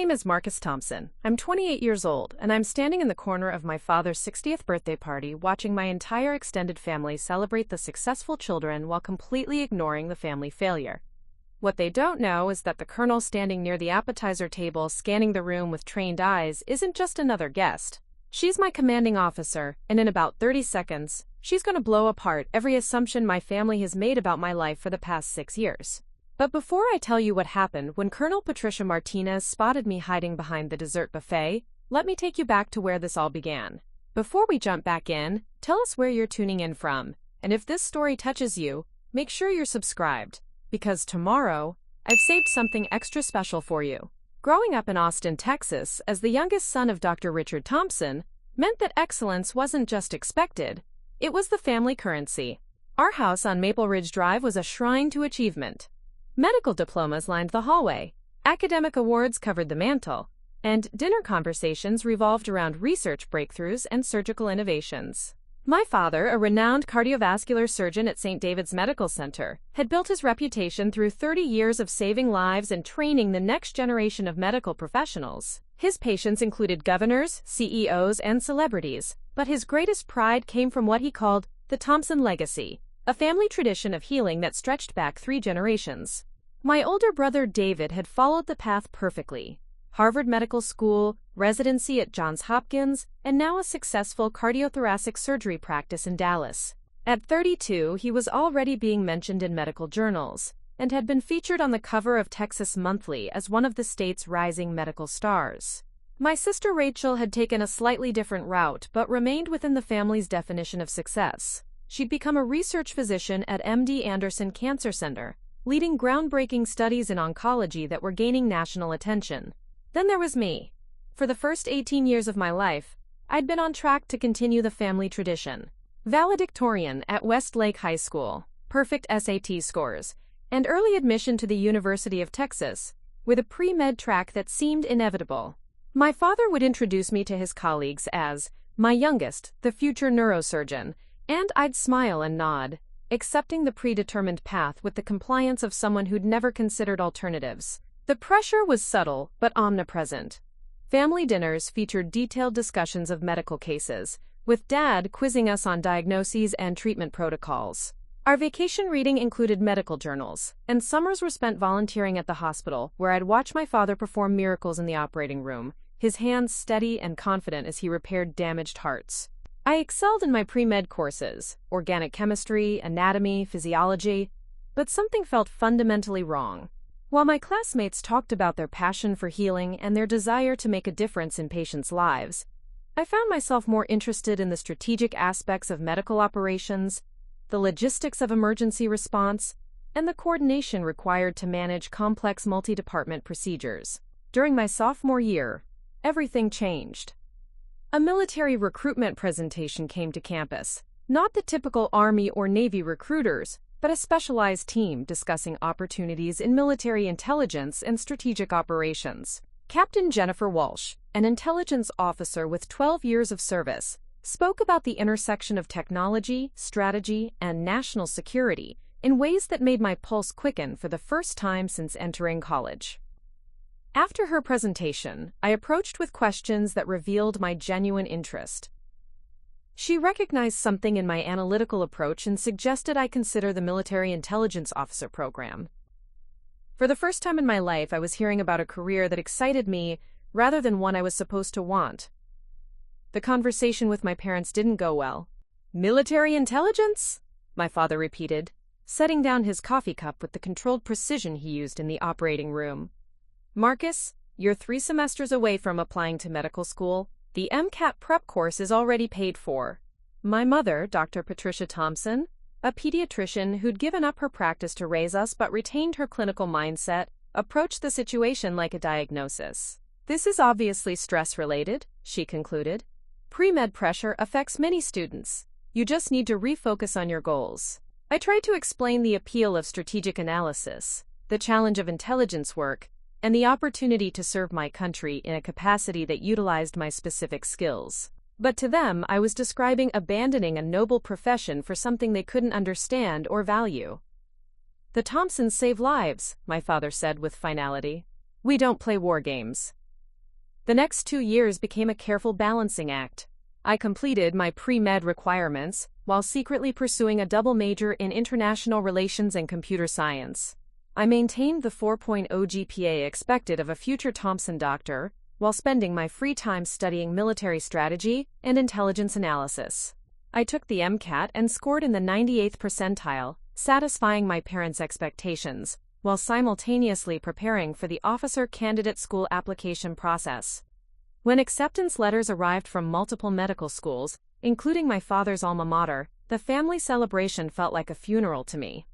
name is Marcus Thompson. I'm 28 years old, and I'm standing in the corner of my father's 60th birthday party watching my entire extended family celebrate the successful children while completely ignoring the family failure. What they don't know is that the colonel standing near the appetizer table scanning the room with trained eyes isn't just another guest. She's my commanding officer, and in about 30 seconds, she's going to blow apart every assumption my family has made about my life for the past 6 years. But before I tell you what happened when Colonel Patricia Martinez spotted me hiding behind the dessert buffet, let me take you back to where this all began. Before we jump back in, tell us where you're tuning in from, and if this story touches you, make sure you're subscribed, because tomorrow, I've saved something extra special for you. Growing up in Austin, Texas, as the youngest son of Dr. Richard Thompson, meant that excellence wasn't just expected, it was the family currency. Our house on Maple Ridge Drive was a shrine to achievement. Medical diplomas lined the hallway, academic awards covered the mantle, and dinner conversations revolved around research breakthroughs and surgical innovations. My father, a renowned cardiovascular surgeon at St. David's Medical Center, had built his reputation through 30 years of saving lives and training the next generation of medical professionals. His patients included governors, CEOs, and celebrities, but his greatest pride came from what he called the Thompson legacy, a family tradition of healing that stretched back 3 generations. My older brother David had followed the path perfectly. Harvard Medical School, residency at Johns Hopkins, and now a successful cardiothoracic surgery practice in Dallas. At 32, he was already being mentioned in medical journals, and had been featured on the cover of Texas Monthly as one of the state's rising medical stars. My sister Rachel had taken a slightly different route but remained within the family's definition of success. She'd become a research physician at MD Anderson Cancer Center, leading groundbreaking studies in oncology that were gaining national attention. Then there was me. For the first 18 years of my life, I'd been on track to continue the family tradition. Valedictorian at Westlake High School, perfect SAT scores, and early admission to the University of Texas, with a pre-med track that seemed inevitable. My father would introduce me to his colleagues as my youngest, the future neurosurgeon, and I'd smile and nod, accepting the predetermined path with the compliance of someone who'd never considered alternatives. The pressure was subtle but omnipresent. Family dinners featured detailed discussions of medical cases, with Dad quizzing us on diagnoses and treatment protocols. Our vacation reading included medical journals, and summers were spent volunteering at the hospital, where I'd watch my father perform miracles in the operating room, his hands steady and confident as he repaired damaged hearts. I excelled in my pre-med courses, organic chemistry, anatomy, physiology, but something felt fundamentally wrong. While my classmates talked about their passion for healing and their desire to make a difference in patients' lives, I found myself more interested in the strategic aspects of medical operations, the logistics of emergency response, and the coordination required to manage complex multi-department procedures. During my sophomore year, everything changed. A military recruitment presentation came to campus, not the typical Army or Navy recruiters, but a specialized team discussing opportunities in military intelligence and strategic operations. Captain Jennifer Walsh, an intelligence officer with 12 years of service, spoke about the intersection of technology, strategy, and national security in ways that made my pulse quicken for the first time since entering college. After her presentation, I approached with questions that revealed my genuine interest. She recognized something in my analytical approach and suggested I consider the Military Intelligence Officer program. For the first time in my life, I was hearing about a career that excited me rather than one I was supposed to want. The conversation with my parents didn't go well. "Military intelligence?" my father repeated, setting down his coffee cup with the controlled precision he used in the operating room. "Marcus, you're 3 semesters away from applying to medical school. The MCAT prep course is already paid for." My mother, Dr. Patricia Thompson, a pediatrician who'd given up her practice to raise us but retained her clinical mindset, approached the situation like a diagnosis. "This is obviously stress-related," she concluded. "Pre-med pressure affects many students. You just need to refocus on your goals." I tried to explain the appeal of strategic analysis, the challenge of intelligence work, and the opportunity to serve my country in a capacity that utilized my specific skills. But to them, I was describing abandoning a noble profession for something they couldn't understand or value. "The Thompsons save lives," my father said with finality. "We don't play war games." The next 2 years became a careful balancing act. I completed my pre-med requirements while secretly pursuing a double major in international relations and computer science. I maintained the 4.0 GPA expected of a future Thompson doctor while spending my free time studying military strategy and intelligence analysis. I took the MCAT and scored in the 98th percentile, satisfying my parents' expectations, while simultaneously preparing for the officer candidate school application process. When acceptance letters arrived from multiple medical schools, including my father's alma mater, the family celebration felt like a funeral to me.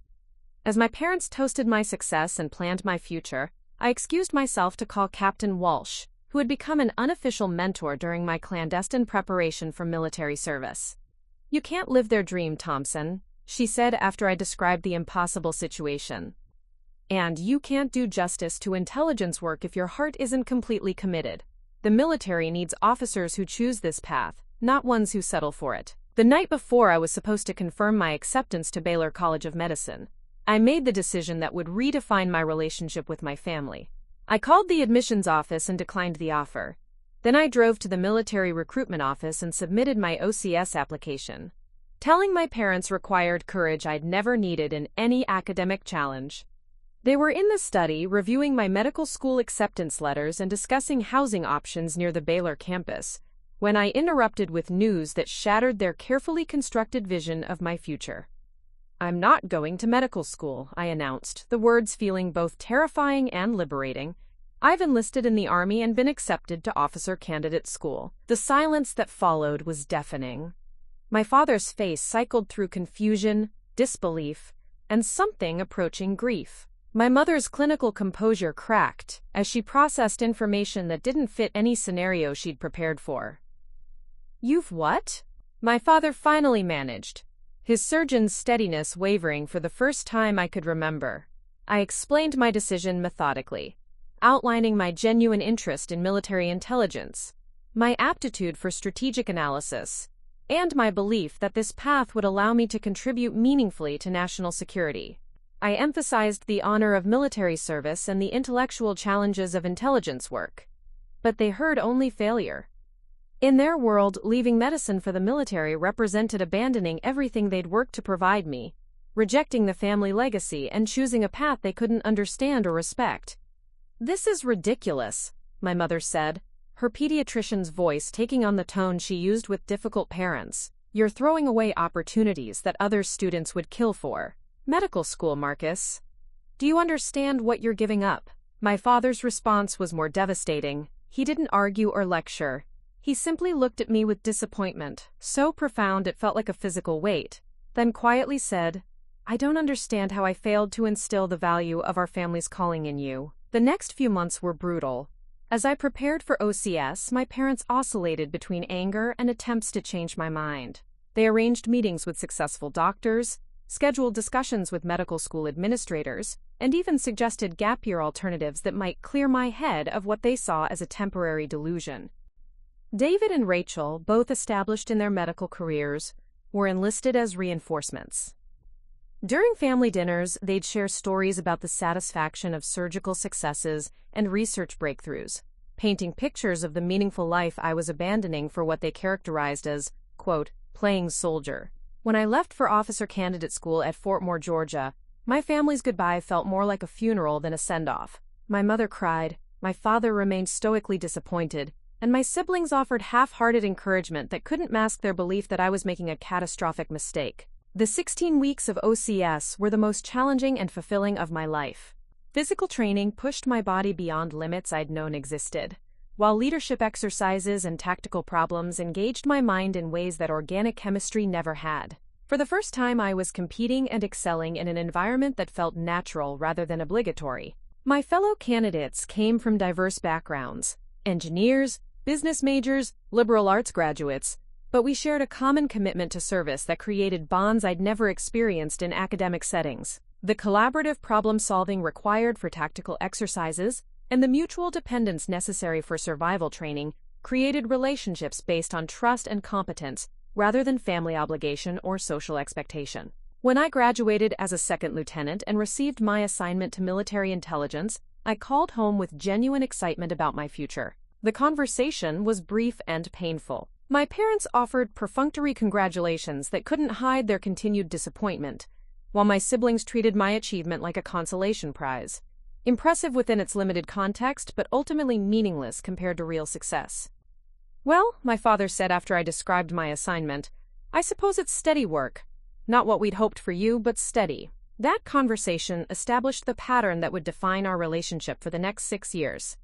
As my parents toasted my success and planned my future, I excused myself to call Captain Walsh, who had become an unofficial mentor during my clandestine preparation for military service. "You can't live their dream, Thompson," she said after I described the impossible situation. "And you can't do justice to intelligence work if your heart isn't completely committed. The military needs officers who choose this path, not ones who settle for it." The night before I was supposed to confirm my acceptance to Baylor College of Medicine, I made the decision that would redefine my relationship with my family. I called the admissions office and declined the offer. Then I drove to the military recruitment office and submitted my OCS application. Telling my parents required courage I'd never needed in any academic challenge. They were in the study reviewing my medical school acceptance letters and discussing housing options near the Baylor campus, when I interrupted with news that shattered their carefully constructed vision of my future. "I'm not going to medical school," I announced, the words feeling both terrifying and liberating. "I've enlisted in the Army and been accepted to officer candidate school." The silence that followed was deafening. My father's face cycled through confusion, disbelief, and something approaching grief. My mother's clinical composure cracked as she processed information that didn't fit any scenario she'd prepared for. "You've what?" my father finally managed, his surgeon's steadiness wavering for the first time I could remember. I explained my decision methodically, outlining my genuine interest in military intelligence, my aptitude for strategic analysis, and my belief that this path would allow me to contribute meaningfully to national security. I emphasized the honor of military service and the intellectual challenges of intelligence work. But they heard only failure. In their world, leaving medicine for the military represented abandoning everything they'd worked to provide me, rejecting the family legacy and choosing a path they couldn't understand or respect. "This is ridiculous," my mother said, her pediatrician's voice taking on the tone she used with difficult parents. "You're throwing away opportunities that other students would kill for. Medical school, Marcus. Do you understand what you're giving up?" My father's response was more devastating. He didn't argue or lecture. He simply looked at me with disappointment, so profound it felt like a physical weight, then quietly said, "I don't understand how I failed to instill the value of our family's calling in you." The next few months were brutal. As I prepared for OCS, my parents oscillated between anger and attempts to change my mind. They arranged meetings with successful doctors, scheduled discussions with medical school administrators, and even suggested gap year alternatives that might clear my head of what they saw as a temporary delusion. David and Rachel, both established in their medical careers, were enlisted as reinforcements. During family dinners, they'd share stories about the satisfaction of surgical successes and research breakthroughs, painting pictures of the meaningful life I was abandoning for what they characterized as, quote, "playing soldier." When I left for officer candidate school at Fort Moore, Georgia, my family's goodbye felt more like a funeral than a send-off. My mother cried, my father remained stoically disappointed, and my siblings offered half-hearted encouragement that couldn't mask their belief that I was making a catastrophic mistake. The 16 weeks of OCS were the most challenging and fulfilling of my life. Physical training pushed my body beyond limits I'd known existed, while leadership exercises and tactical problems engaged my mind in ways that organic chemistry never had. For the first time, I was competing and excelling in an environment that felt natural rather than obligatory. My fellow candidates came from diverse backgrounds: engineers, business majors, liberal arts graduates, but we shared a common commitment to service that created bonds I'd never experienced in academic settings. The collaborative problem-solving required for tactical exercises and the mutual dependence necessary for survival training created relationships based on trust and competence rather than family obligation or social expectation. When I graduated as a second lieutenant and received my assignment to military intelligence, I called home with genuine excitement about my future. The conversation was brief and painful. My parents offered perfunctory congratulations that couldn't hide their continued disappointment, while my siblings treated my achievement like a consolation prize. Impressive within its limited context, but ultimately meaningless compared to real success. "Well," my father said after I described my assignment, "I suppose it's steady work. Not what we'd hoped for you, but steady." That conversation established the pattern that would define our relationship for the next 6 years.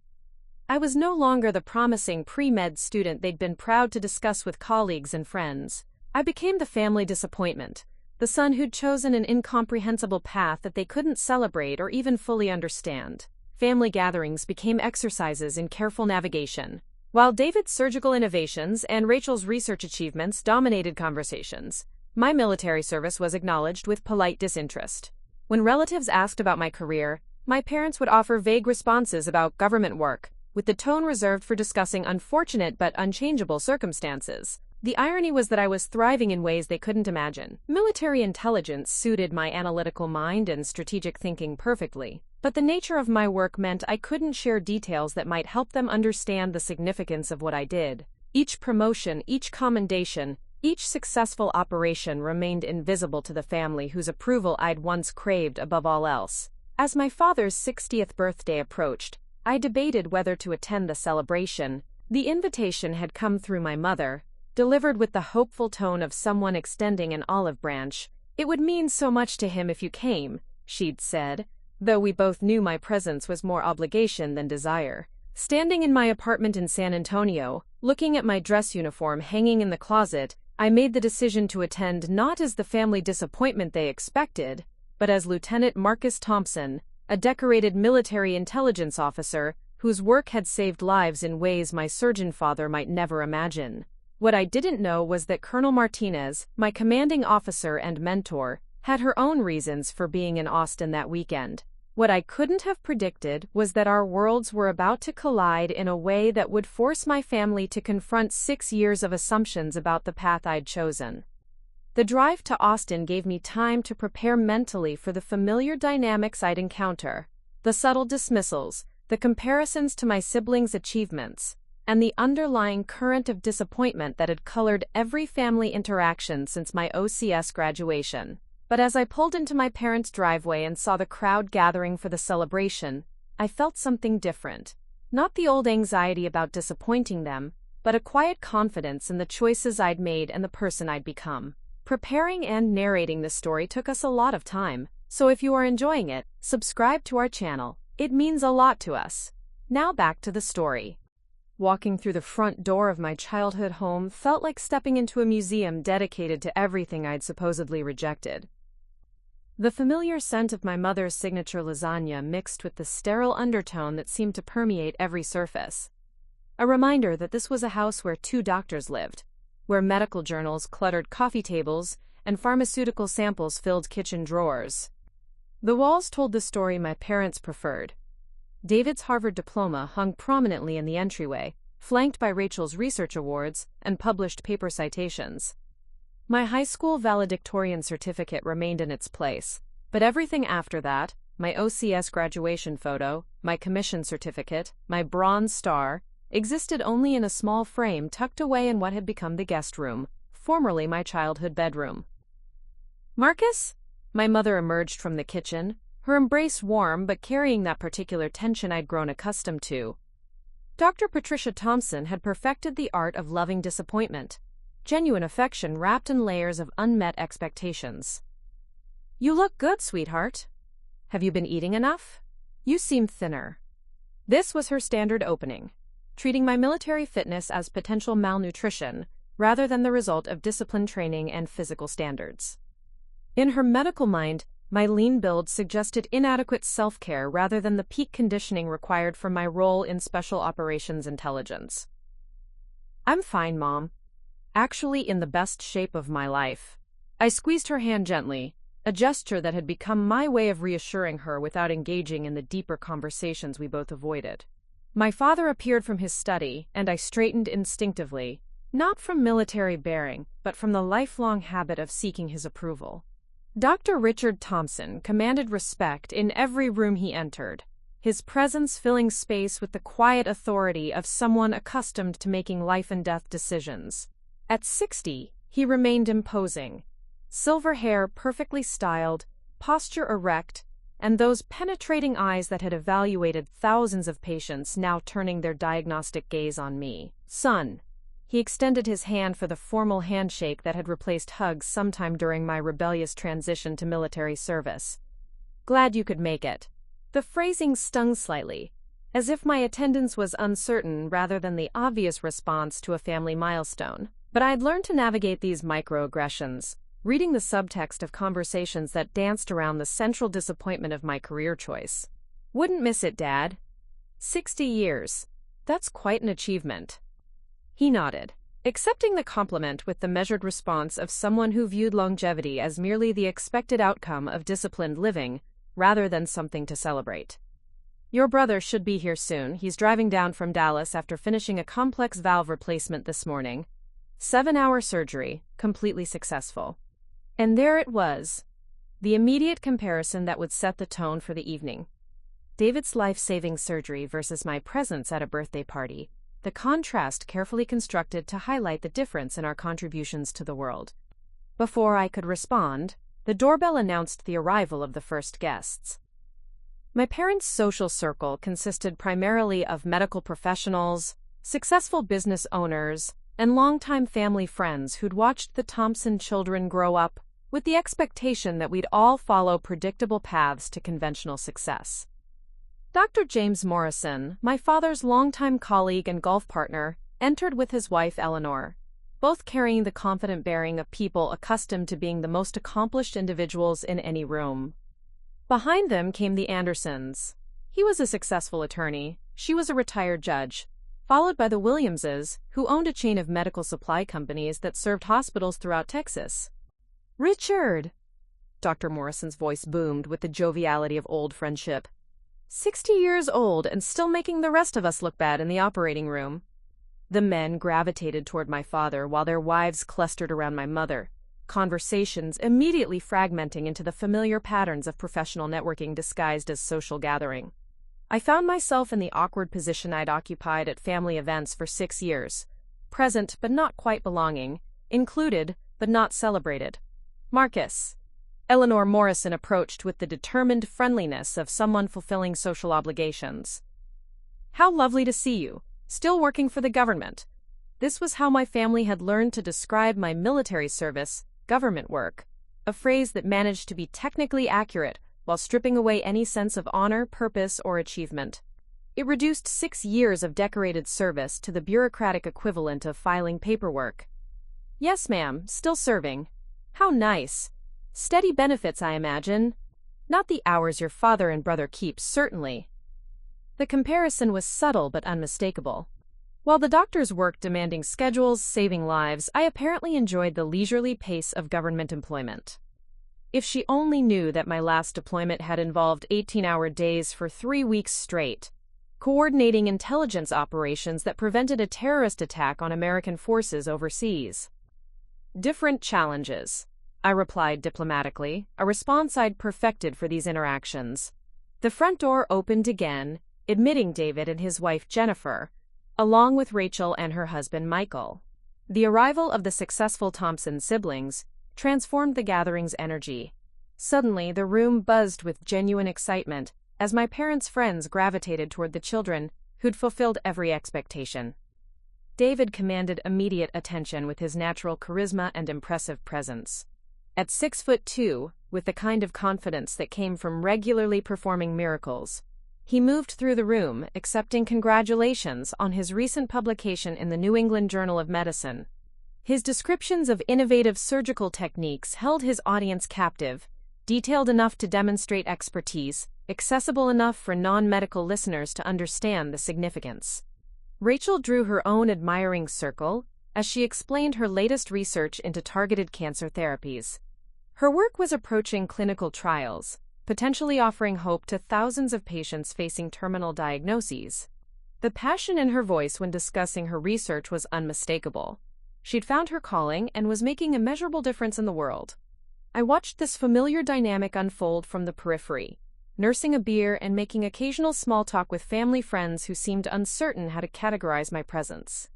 I was no longer the promising pre-med student they'd been proud to discuss with colleagues and friends. I became the family disappointment, the son who'd chosen an incomprehensible path that they couldn't celebrate or even fully understand. Family gatherings became exercises in careful navigation. While David's surgical innovations and Rachel's research achievements dominated conversations, my military service was acknowledged with polite disinterest. When relatives asked about my career, my parents would offer vague responses about government work, with the tone reserved for discussing unfortunate but unchangeable circumstances. The irony was that I was thriving in ways they couldn't imagine. Military intelligence suited my analytical mind and strategic thinking perfectly, but the nature of my work meant I couldn't share details that might help them understand the significance of what I did. Each promotion, each commendation, each successful operation remained invisible to the family whose approval I'd once craved above all else. As my father's 60th birthday approached, I debated whether to attend the celebration. The invitation had come through my mother, delivered with the hopeful tone of someone extending an olive branch. "It would mean so much to him if you came," she'd said, though we both knew my presence was more obligation than desire. Standing in my apartment in San Antonio, looking at my dress uniform hanging in the closet, I made the decision to attend not as the family disappointment they expected, but as Lieutenant Marcus Thompson, a decorated military intelligence officer whose work had saved lives in ways my surgeon father might never imagine. What I didn't know was that Colonel Martinez, my commanding officer and mentor, had her own reasons for being in Austin that weekend. What I couldn't have predicted was that our worlds were about to collide in a way that would force my family to confront 6 years of assumptions about the path I'd chosen. The drive to Austin gave me time to prepare mentally for the familiar dynamics I'd encounter, the subtle dismissals, the comparisons to my siblings' achievements, and the underlying current of disappointment that had colored every family interaction since my OCS graduation. But as I pulled into my parents' driveway and saw the crowd gathering for the celebration, I felt something different. Not the old anxiety about disappointing them, but a quiet confidence in the choices I'd made and the person I'd become. Preparing and narrating this story took us a lot of time, so if you are enjoying it, subscribe to our channel. It means a lot to us. Now back to the story. Walking through the front door of my childhood home felt like stepping into a museum dedicated to everything I'd supposedly rejected. The familiar scent of my mother's signature lasagna mixed with the sterile undertone that seemed to permeate every surface. A reminder that this was a house where 2 doctors lived, where medical journals cluttered coffee tables and pharmaceutical samples filled kitchen drawers. The walls told the story my parents preferred. David's Harvard diploma hung prominently in the entryway, flanked by Rachel's research awards and published paper citations. My high school valedictorian certificate remained in its place, but everything after that, my OCS graduation photo, my commission certificate, my Bronze Star, existed only in a small frame tucked away in what had become the guest room, formerly my childhood bedroom. "Marcus?" My mother emerged from the kitchen, her embrace warm but carrying that particular tension I'd grown accustomed to. Dr. Patricia Thompson had perfected the art of loving disappointment, genuine affection wrapped in layers of unmet expectations. "You look good, sweetheart. Have you been eating enough? You seem thinner." This was her standard opening, treating my military fitness as potential malnutrition rather than the result of disciplined training and physical standards. In her medical mind, my lean build suggested inadequate self-care rather than the peak conditioning required for my role in Special Operations Intelligence. "I'm fine, Mom. Actually in the best shape of my life." I squeezed her hand gently, a gesture that had become my way of reassuring her without engaging in the deeper conversations we both avoided. My father appeared from his study, and I straightened instinctively, not from military bearing, but from the lifelong habit of seeking his approval. Dr. Richard Thompson commanded respect in every room he entered. his presence filling space with the quiet authority of someone accustomed to making life-and-death decisions. At 60, he remained imposing. Silver hair perfectly styled, posture erect, and those penetrating eyes that had evaluated thousands of patients now turning their diagnostic gaze on me. "Son." He extended his hand for the formal handshake that had replaced hugs sometime during my rebellious transition to military service. "Glad you could make it." The phrasing stung slightly, as if my attendance was uncertain rather than the obvious response to a family milestone. But I'd learned to navigate these microaggressions, reading the subtext of conversations that danced around the central disappointment of my career choice. "Wouldn't miss it, Dad." 60 years. That's quite an achievement. He nodded, accepting the compliment with the measured response of someone who viewed longevity as merely the expected outcome of disciplined living, rather than something to celebrate. "Your brother should be here soon. He's driving down from Dallas after finishing a complex valve replacement this morning. 7-hour surgery, completely successful." And there it was, the immediate comparison that would set the tone for the evening. David's life-saving surgery versus my presence at a birthday party, the contrast carefully constructed to highlight the difference in our contributions to the world. Before I could respond, the doorbell announced the arrival of the first guests. My parents' social circle consisted primarily of medical professionals, successful business owners, and longtime family friends who'd watched the Thompson children grow up with the expectation that we'd all follow predictable paths to conventional success. Dr. James Morrison, my father's longtime colleague and golf partner, entered with his wife Eleanor, both carrying the confident bearing of people accustomed to being the most accomplished individuals in any room. Behind them came the Andersons. He was a successful attorney, she was a retired judge, followed by the Williamses, who owned a chain of medical supply companies that served hospitals throughout Texas. "Richard!" Dr. Morrison's voice boomed with the joviality of old friendship. 60 years old and still making the rest of us look bad in the operating room. The men gravitated toward my father while their wives clustered around my mother, conversations immediately fragmenting into the familiar patterns of professional networking disguised as social gathering. I found myself in the awkward position I'd occupied at family events for 6 years, present but not quite belonging, included but not celebrated. "Marcus." Eleanor Morrison approached with the determined friendliness of someone fulfilling social obligations. "How lovely to see you. Still working for the government." This was how my family had learned to describe my military service, government work, a phrase that managed to be technically accurate while stripping away any sense of honor, purpose, or achievement. It reduced 6 years of decorated service to the bureaucratic equivalent of filing paperwork. "Yes, ma'am, still serving." "How nice. Steady benefits, I imagine." "Not the hours your father and brother keep, certainly." The comparison was subtle but unmistakable. While the doctors worked demanding schedules, saving lives, I apparently enjoyed the leisurely pace of government employment. If she only knew that my last deployment had involved 18-hour days for 3 weeks straight, coordinating intelligence operations that prevented a terrorist attack on American forces overseas. "Different challenges," I replied diplomatically, a response I'd perfected for these interactions. The front door opened again, admitting David and his wife Jennifer, along with Rachel and her husband Michael. The arrival of the successful Thompson siblings transformed the gathering's energy. Suddenly, the room buzzed with genuine excitement as my parents' friends gravitated toward the children who'd fulfilled every expectation. David commanded immediate attention with his natural charisma and impressive presence. At 6'2", with the kind of confidence that came from regularly performing miracles, he moved through the room, accepting congratulations on his recent publication in the New England Journal of Medicine. His descriptions of innovative surgical techniques held his audience captive, detailed enough to demonstrate expertise, accessible enough for non-medical listeners to understand the significance. Rachel drew her own admiring circle as she explained her latest research into targeted cancer therapies. Her work was approaching clinical trials, potentially offering hope to thousands of patients facing terminal diagnoses. The passion in her voice when discussing her research was unmistakable. She'd found her calling and was making a measurable difference in the world. I watched this familiar dynamic unfold from the periphery, nursing a beer and making occasional small talk with family friends who seemed uncertain how to categorize my presence.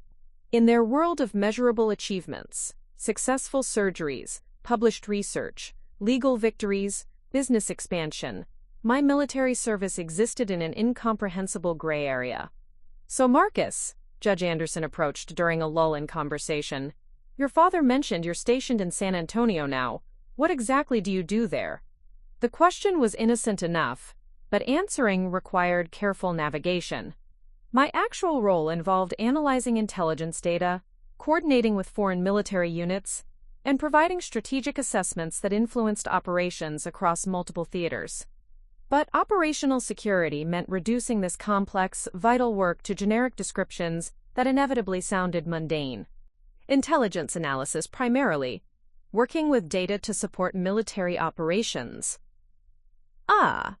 In their world of measurable achievements, successful surgeries, published research, legal victories, business expansion, my military service existed in an incomprehensible gray area. "So Marcus," Judge Anderson approached during a lull in conversation, "your father mentioned you're stationed in San Antonio now. What exactly do you do there?" The question was innocent enough, but answering required careful navigation. My actual role involved analyzing intelligence data, coordinating with foreign military units, and providing strategic assessments that influenced operations across multiple theaters. But operational security meant reducing this complex, vital work to generic descriptions that inevitably sounded mundane. Intelligence analysis primarily, working with data to support military operations. Ah,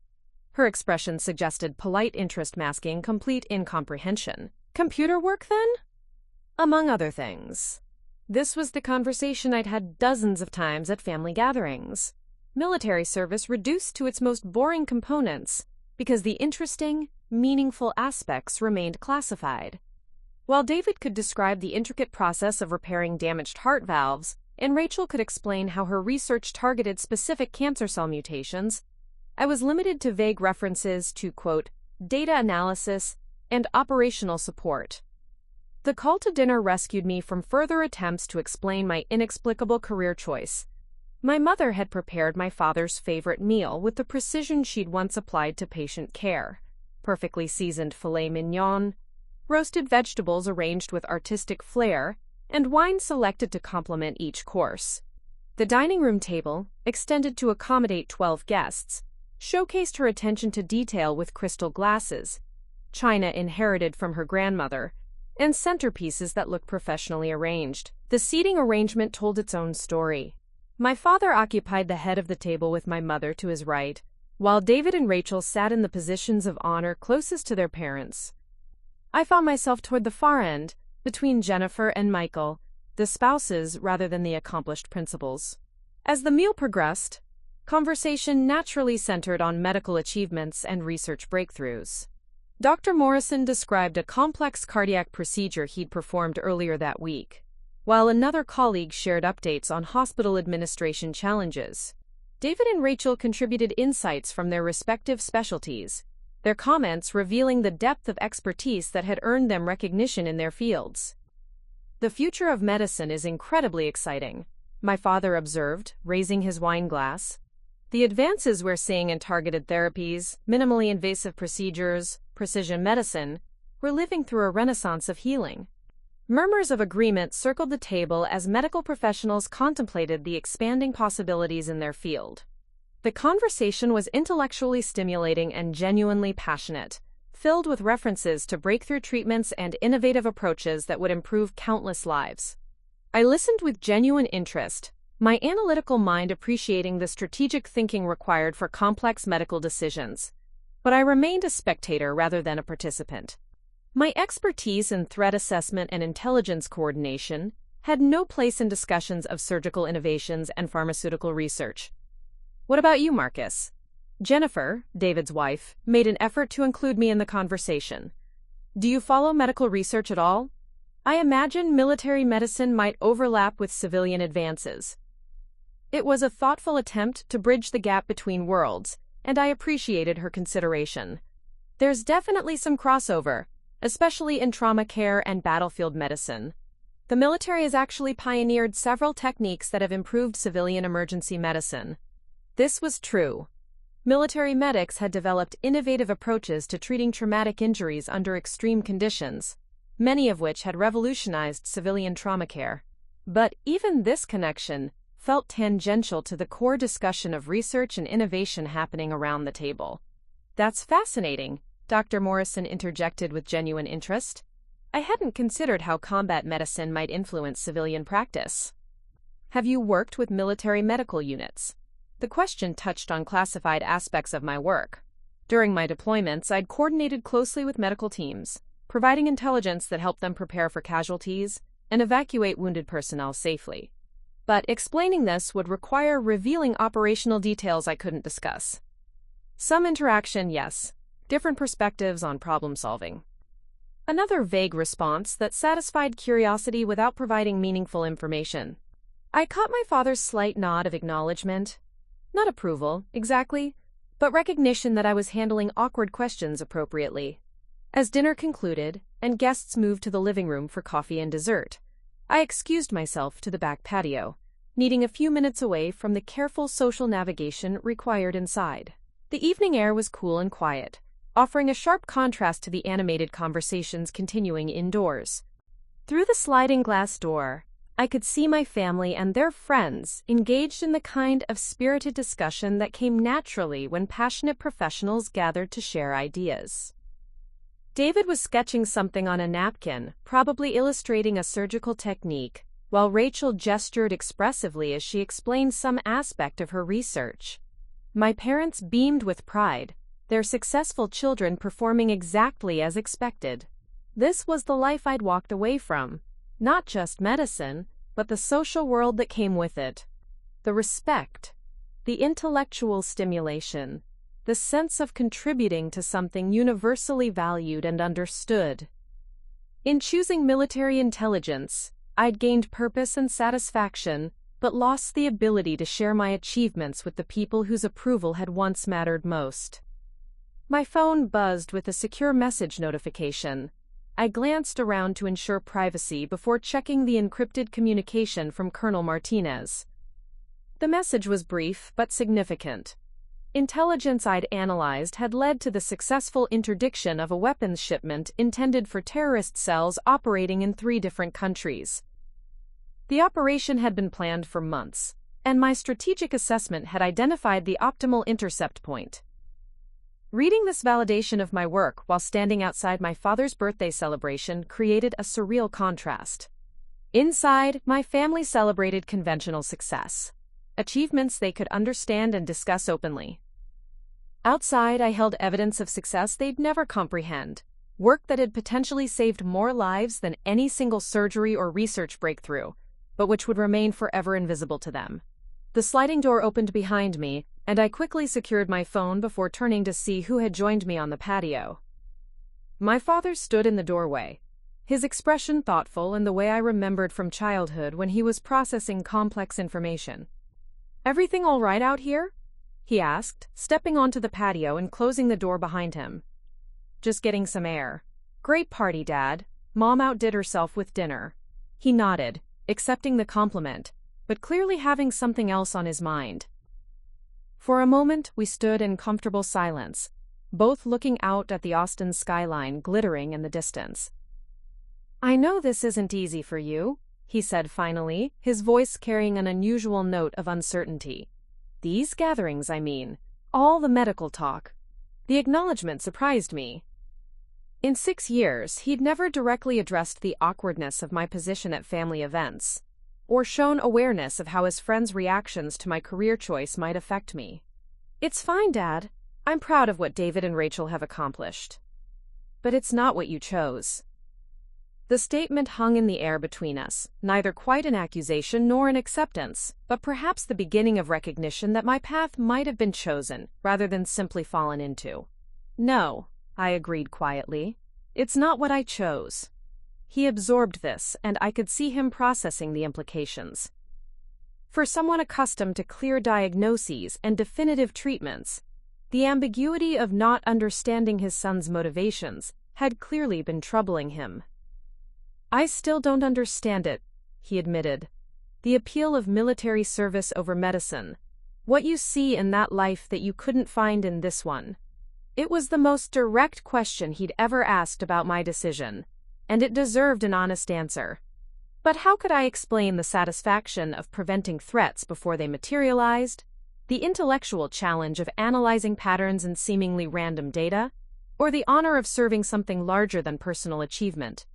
her expression suggested polite interest masking complete incomprehension. Computer work, then? Among other things. This was the conversation I'd had dozens of times at family gatherings. Military service reduced to its most boring components because the interesting, meaningful aspects remained classified. While David could describe the intricate process of repairing damaged heart valves, and Rachel could explain how her research targeted specific cancer cell mutations, I was limited to vague references to, quote, data analysis and operational support. The call to dinner rescued me from further attempts to explain my inexplicable career choice. My mother had prepared my father's favorite meal with the precision she'd once applied to patient care. Perfectly seasoned filet mignon, roasted vegetables arranged with artistic flair, and wine selected to complement each course. The dining room table, extended to accommodate 12 guests, showcased her attention to detail with crystal glasses, china inherited from her grandmother, and centerpieces that looked professionally arranged. The seating arrangement told its own story. My father occupied the head of the table with my mother to his right, while David and Rachel sat in the positions of honor closest to their parents. I found myself toward the far end, between Jennifer and Michael, the spouses rather than the accomplished principals. As the meal progressed, conversation naturally centered on medical achievements and research breakthroughs. Dr. Morrison described a complex cardiac procedure he'd performed earlier that week, while another colleague shared updates on hospital administration challenges. David and Rachel contributed insights from their respective specialties, their comments revealing the depth of expertise that had earned them recognition in their fields. "The future of medicine is incredibly exciting," my father observed, raising his wine glass. "The advances we're seeing in targeted therapies, minimally invasive procedures, precision medicine, we're living through a renaissance of healing." Murmurs of agreement circled the table as medical professionals contemplated the expanding possibilities in their field. The conversation was intellectually stimulating and genuinely passionate, filled with references to breakthrough treatments and innovative approaches that would improve countless lives. I listened with genuine interest, my analytical mind appreciating the strategic thinking required for complex medical decisions. But I remained a spectator rather than a participant. My expertise in threat assessment and intelligence coordination had no place in discussions of surgical innovations and pharmaceutical research. "What about you, Marcus?" Jennifer, David's wife, made an effort to include me in the conversation. "Do you follow medical research at all? I imagine military medicine might overlap with civilian advances." It was a thoughtful attempt to bridge the gap between worlds, and I appreciated her consideration. "There's definitely some crossover, especially in trauma care and battlefield medicine. The military has actually pioneered several techniques that have improved civilian emergency medicine." This was true. Military medics had developed innovative approaches to treating traumatic injuries under extreme conditions, many of which had revolutionized civilian trauma care. But even this connection felt tangential to the core discussion of research and innovation happening around the table. "That's fascinating," Dr. Morrison interjected with genuine interest. "I hadn't considered how combat medicine might influence civilian practice." "Have you worked with military medical units?" The question touched on classified aspects of my work. During my deployments, I'd coordinated closely with medical teams, providing intelligence that helped them prepare for casualties and evacuate wounded personnel safely. But explaining this would require revealing operational details I couldn't discuss. Some interaction, yes. Different perspectives on problem solving. Another vague response that satisfied curiosity without providing meaningful information. I caught my father's slight nod of acknowledgement. Not approval, exactly, but recognition that I was handling awkward questions appropriately. As dinner concluded, and guests moved to the living room for coffee and dessert, I excused myself to the back patio, needing a few minutes away from the careful social navigation required inside. The evening air was cool and quiet, offering a sharp contrast to the animated conversations continuing indoors. Through the sliding glass door, I could see my family and their friends engaged in the kind of spirited discussion that came naturally when passionate professionals gathered to share ideas. David was sketching something on a napkin, probably illustrating a surgical technique, while Rachel gestured expressively as she explained some aspect of her research. My parents beamed with pride, their successful children performing exactly as expected. This was the life I'd walked away from, not just medicine, but the social world that came with it. The respect, the intellectual stimulation, the sense of contributing to something universally valued and understood. In choosing military intelligence, I'd gained purpose and satisfaction, but lost the ability to share my achievements with the people whose approval had once mattered most. My phone buzzed with a secure message notification. I glanced around to ensure privacy before checking the encrypted communication from Colonel Martinez. The message was brief but significant. Intelligence I'd analyzed had led to the successful interdiction of a weapons shipment intended for terrorist cells operating in 3 different countries. The operation had been planned for months, and my strategic assessment had identified the optimal intercept point. Reading this validation of my work while standing outside my father's birthday celebration created a surreal contrast. Inside, my family celebrated conventional success, achievements they could understand and discuss openly. Outside, I held evidence of success they'd never comprehend, work that had potentially saved more lives than any single surgery or research breakthrough, but which would remain forever invisible to them. The sliding door opened behind me, and I quickly secured my phone before turning to see who had joined me on the patio. My father stood in the doorway, his expression thoughtful in the way I remembered from childhood when he was processing complex information. "Everything all right out here?" he asked, stepping onto the patio and closing the door behind him. "Just getting some air." "Great party, Dad. Mom outdid herself with dinner." He nodded, accepting the compliment, but clearly having something else on his mind. For a moment, we stood in comfortable silence, both looking out at the Austin skyline glittering in the distance. "I know this isn't easy for you," he said finally, his voice carrying an unusual note of uncertainty. "These gatherings, I mean, all the medical talk." The acknowledgement surprised me. In 6 years, he'd never directly addressed the awkwardness of my position at family events, or shown awareness of how his friends' reactions to my career choice might affect me. "It's fine, Dad. I'm proud of what David and Rachel have accomplished. But it's not what you chose." The statement hung in the air between us, neither quite an accusation nor an acceptance, but perhaps the beginning of recognition that my path might have been chosen, rather than simply fallen into. "No," I agreed quietly. "It's not what I chose." He absorbed this, and I could see him processing the implications. For someone accustomed to clear diagnoses and definitive treatments, the ambiguity of not understanding his son's motivations had clearly been troubling him. "I still don't understand it," he admitted. "The appeal of military service over medicine. What you see in that life that you couldn't find in this one." It was the most direct question he'd ever asked about my decision, and it deserved an honest answer. But how could I explain the satisfaction of preventing threats before they materialized, the intellectual challenge of analyzing patterns in seemingly random data, or the honor of serving something larger than personal achievement?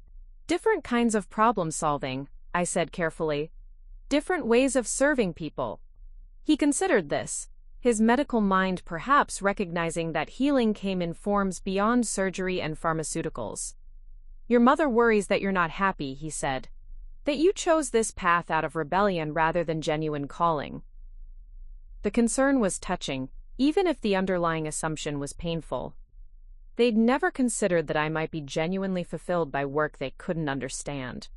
"Different kinds of problem solving," I said carefully. "Different ways of serving people." He considered this, his medical mind perhaps recognizing that healing came in forms beyond surgery and pharmaceuticals. "Your mother worries that you're not happy," he said. "That you chose this path out of rebellion rather than genuine calling." The concern was touching, even if the underlying assumption was painful. They'd never considered that I might be genuinely fulfilled by work they couldn't understand.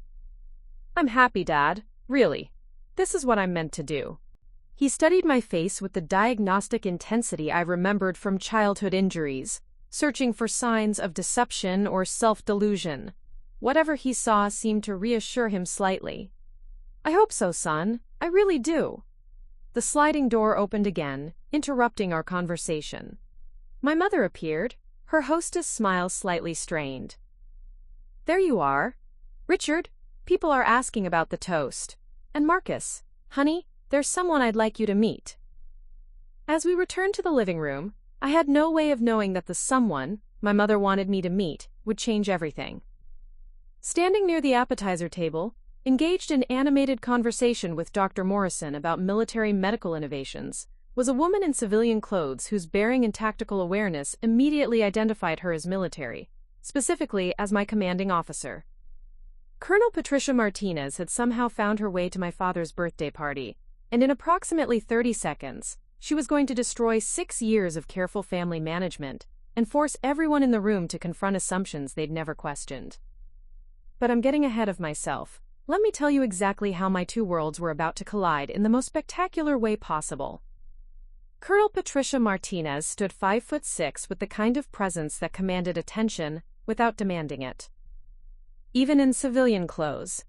"I'm happy, Dad. Really. This is what I'm meant to do." He studied my face with the diagnostic intensity I remembered from childhood injuries, searching for signs of deception or self-delusion. Whatever he saw seemed to reassure him slightly. "I hope so, son. I really do." The sliding door opened again, interrupting our conversation. My mother appeared, her hostess' smile slightly strained. "There you are. Richard, people are asking about the toast. And Marcus, honey, there's someone I'd like you to meet." As we returned to the living room, I had no way of knowing that the someone my mother wanted me to meet would change everything. Standing near the appetizer table, engaged in animated conversation with Dr. Morrison about military medical innovations, was a woman in civilian clothes whose bearing and tactical awareness immediately identified her as military, specifically as my commanding officer. Colonel Patricia Martinez had somehow found her way to my father's birthday party, and in approximately 30 seconds, she was going to destroy 6 years of careful family management and force everyone in the room to confront assumptions they'd never questioned. But I'm getting ahead of myself. Let me tell you exactly how my two worlds were about to collide in the most spectacular way possible. Colonel Patricia Martinez stood 5'6" with the kind of presence that commanded attention without demanding it. Even in civilian clothes,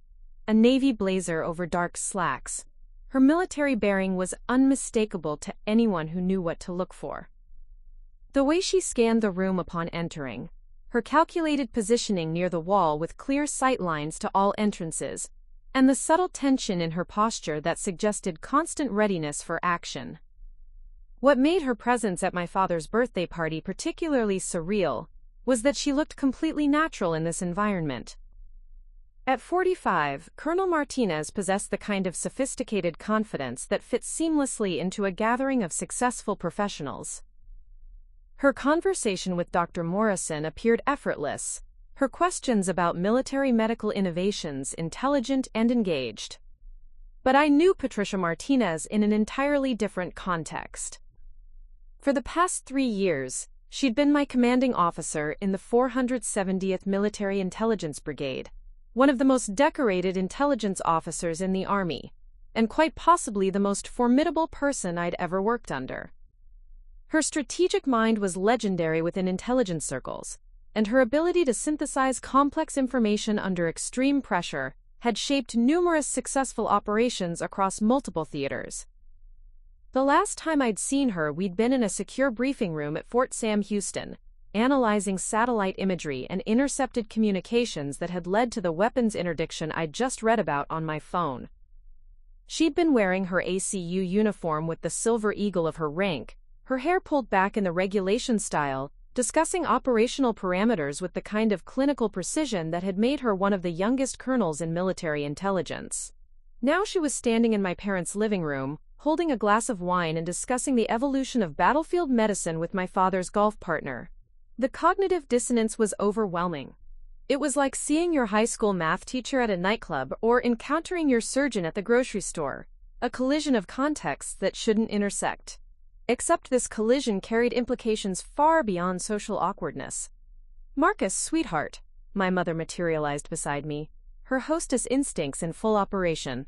a navy blazer over dark slacks, her military bearing was unmistakable to anyone who knew what to look for. The way she scanned the room upon entering, her calculated positioning near the wall with clear sight lines to all entrances, and the subtle tension in her posture that suggested constant readiness for action. What made her presence at my father's birthday party particularly surreal was that she looked completely natural in this environment. At 45, Colonel Martinez possessed the kind of sophisticated confidence that fits seamlessly into a gathering of successful professionals. Her conversation with Dr. Morrison appeared effortless, her questions about military medical innovations intelligent and engaged. But I knew Patricia Martinez in an entirely different context. For the past 3 years, she'd been my commanding officer in the 470th Military Intelligence Brigade, one of the most decorated intelligence officers in the Army, and quite possibly the most formidable person I'd ever worked under. Her strategic mind was legendary within intelligence circles, and her ability to synthesize complex information under extreme pressure had shaped numerous successful operations across multiple theaters. The last time I'd seen her, we'd been in a secure briefing room at Fort Sam Houston, analyzing satellite imagery and intercepted communications that had led to the weapons interdiction I'd just read about on my phone. She'd been wearing her ACU uniform with the silver eagle of her rank, her hair pulled back in the regulation style, discussing operational parameters with the kind of clinical precision that had made her one of the youngest colonels in military intelligence. Now she was standing in my parents' living room, holding a glass of wine and discussing the evolution of battlefield medicine with my father's golf partner. The cognitive dissonance was overwhelming. It was like seeing your high school math teacher at a nightclub or encountering your surgeon at the grocery store, a collision of contexts that shouldn't intersect. Except this collision carried implications far beyond social awkwardness. "Marcus, sweetheart," my mother materialized beside me, her hostess instincts in full operation.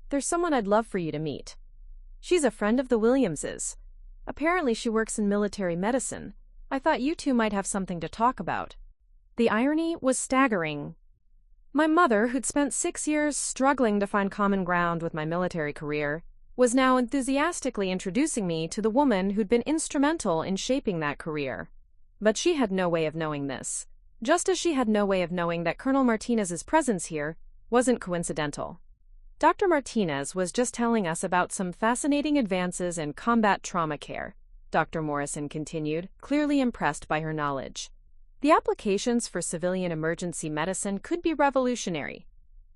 "There's someone I'd love for you to meet. She's a friend of the Williamses. Apparently she works in military medicine. I thought you two might have something to talk about." The irony was staggering. My mother, who'd spent 6 years struggling to find common ground with my military career, was now enthusiastically introducing me to the woman who'd been instrumental in shaping that career. But she had no way of knowing this, just as she had no way of knowing that Colonel Martinez's presence here wasn't coincidental. Dr. Martinez was just telling us about some fascinating advances in combat trauma care, Dr. Morrison continued, clearly impressed by her knowledge. The applications for civilian emergency medicine could be revolutionary.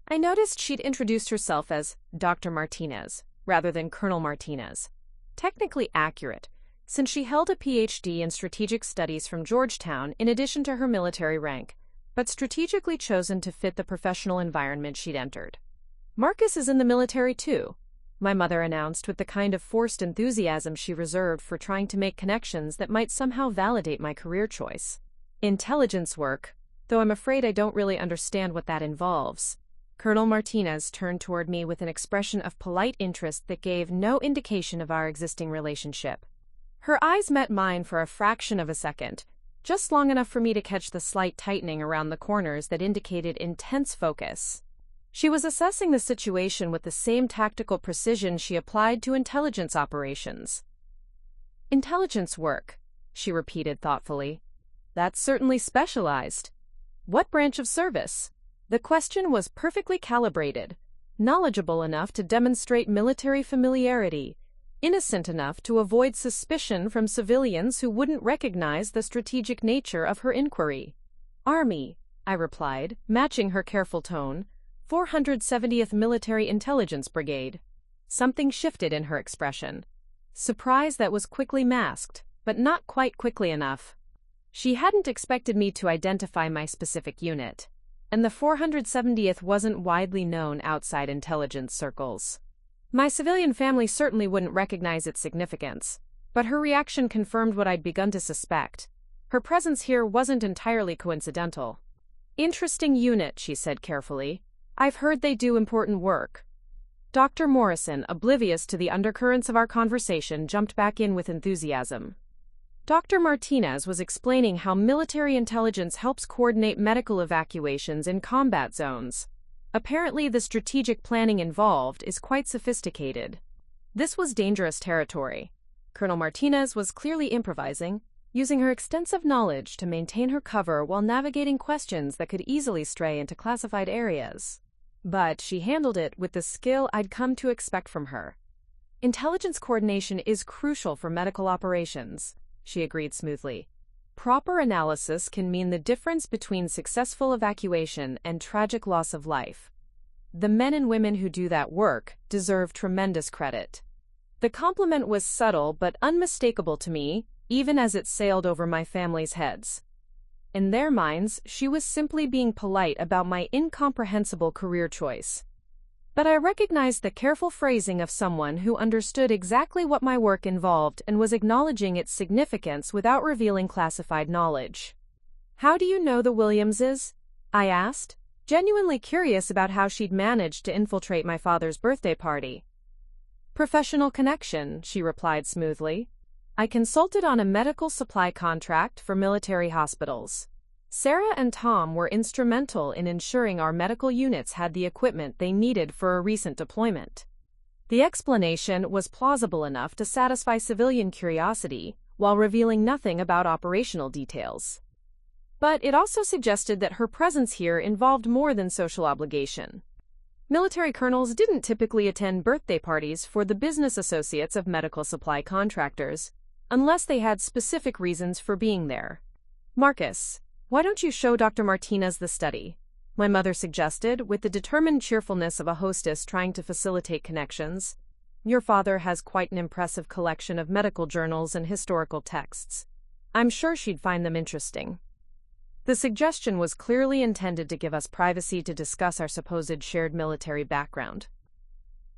I noticed she'd introduced herself as Dr. Martinez, rather than Colonel Martinez. Technically accurate, since she held a PhD in strategic studies from Georgetown in addition to her military rank, but strategically chosen to fit the professional environment she'd entered. "Marcus is in the military too," my mother announced with the kind of forced enthusiasm she reserved for trying to make connections that might somehow validate my career choice. Intelligence work, though I'm afraid I don't really understand what that involves. Colonel Martinez turned toward me with an expression of polite interest that gave no indication of our existing relationship. Her eyes met mine for a fraction of a second, just long enough for me to catch the slight tightening around the corners that indicated intense focus. She was assessing the situation with the same tactical precision she applied to intelligence operations. Intelligence work, she repeated thoughtfully. That's certainly specialized. What branch of service? The question was perfectly calibrated, knowledgeable enough to demonstrate military familiarity, innocent enough to avoid suspicion from civilians who wouldn't recognize the strategic nature of her inquiry. Army, I replied, matching her careful tone. 470th Military Intelligence Brigade. Something shifted in her expression. Surprise that was quickly masked, but not quite quickly enough. She hadn't expected me to identify my specific unit, and the 470th wasn't widely known outside intelligence circles. My civilian family certainly wouldn't recognize its significance, but her reaction confirmed what I'd begun to suspect. Her presence here wasn't entirely coincidental. Interesting unit, she said carefully. I've heard they do important work. Dr. Morrison, oblivious to the undercurrents of our conversation, jumped back in with enthusiasm. Dr. Martinez was explaining how military intelligence helps coordinate medical evacuations in combat zones. Apparently, the strategic planning involved is quite sophisticated. This was dangerous territory. Colonel Martinez was clearly improvising, using her extensive knowledge to maintain her cover while navigating questions that could easily stray into classified areas. But she handled it with the skill I'd come to expect from her. Intelligence coordination is crucial for medical operations, she agreed smoothly. Proper analysis can mean the difference between successful evacuation and tragic loss of life. The men and women who do that work deserve tremendous credit. The compliment was subtle but unmistakable to me, even as it sailed over my family's heads. In their minds, she was simply being polite about my incomprehensible career choice. But I recognized the careful phrasing of someone who understood exactly what my work involved and was acknowledging its significance without revealing classified knowledge. "How do you know the Williamses?" I asked, genuinely curious about how she'd managed to infiltrate my father's birthday party. "Professional connection," she replied smoothly. "I consulted on a medical supply contract for military hospitals. Sarah and Tom were instrumental in ensuring our medical units had the equipment they needed for a recent deployment." The explanation was plausible enough to satisfy civilian curiosity while revealing nothing about operational details. But it also suggested that her presence here involved more than social obligation. Military colonels didn't typically attend birthday parties for the business associates of medical supply contractors, unless they had specific reasons for being there. "Marcus, why don't you show Dr. Martinez the study?" my mother suggested, with the determined cheerfulness of a hostess trying to facilitate connections. "Your father has quite an impressive collection of medical journals and historical texts. I'm sure she'd find them interesting." The suggestion was clearly intended to give us privacy to discuss our supposed shared military background.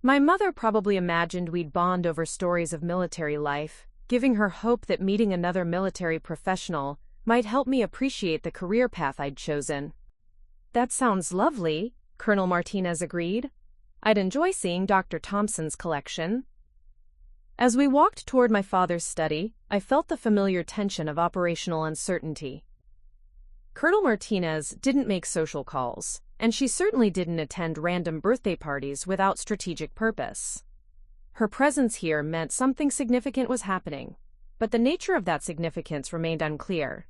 My mother probably imagined we'd bond over stories of military life, giving her hope that meeting another military professional might help me appreciate the career path I'd chosen. "That sounds lovely," Colonel Martinez agreed. "I'd enjoy seeing Dr. Thompson's collection." As we walked toward my father's study, I felt the familiar tension of operational uncertainty. Colonel Martinez didn't make social calls, and she certainly didn't attend random birthday parties without strategic purpose. Her presence here meant something significant was happening, but the nature of that significance remained unclear.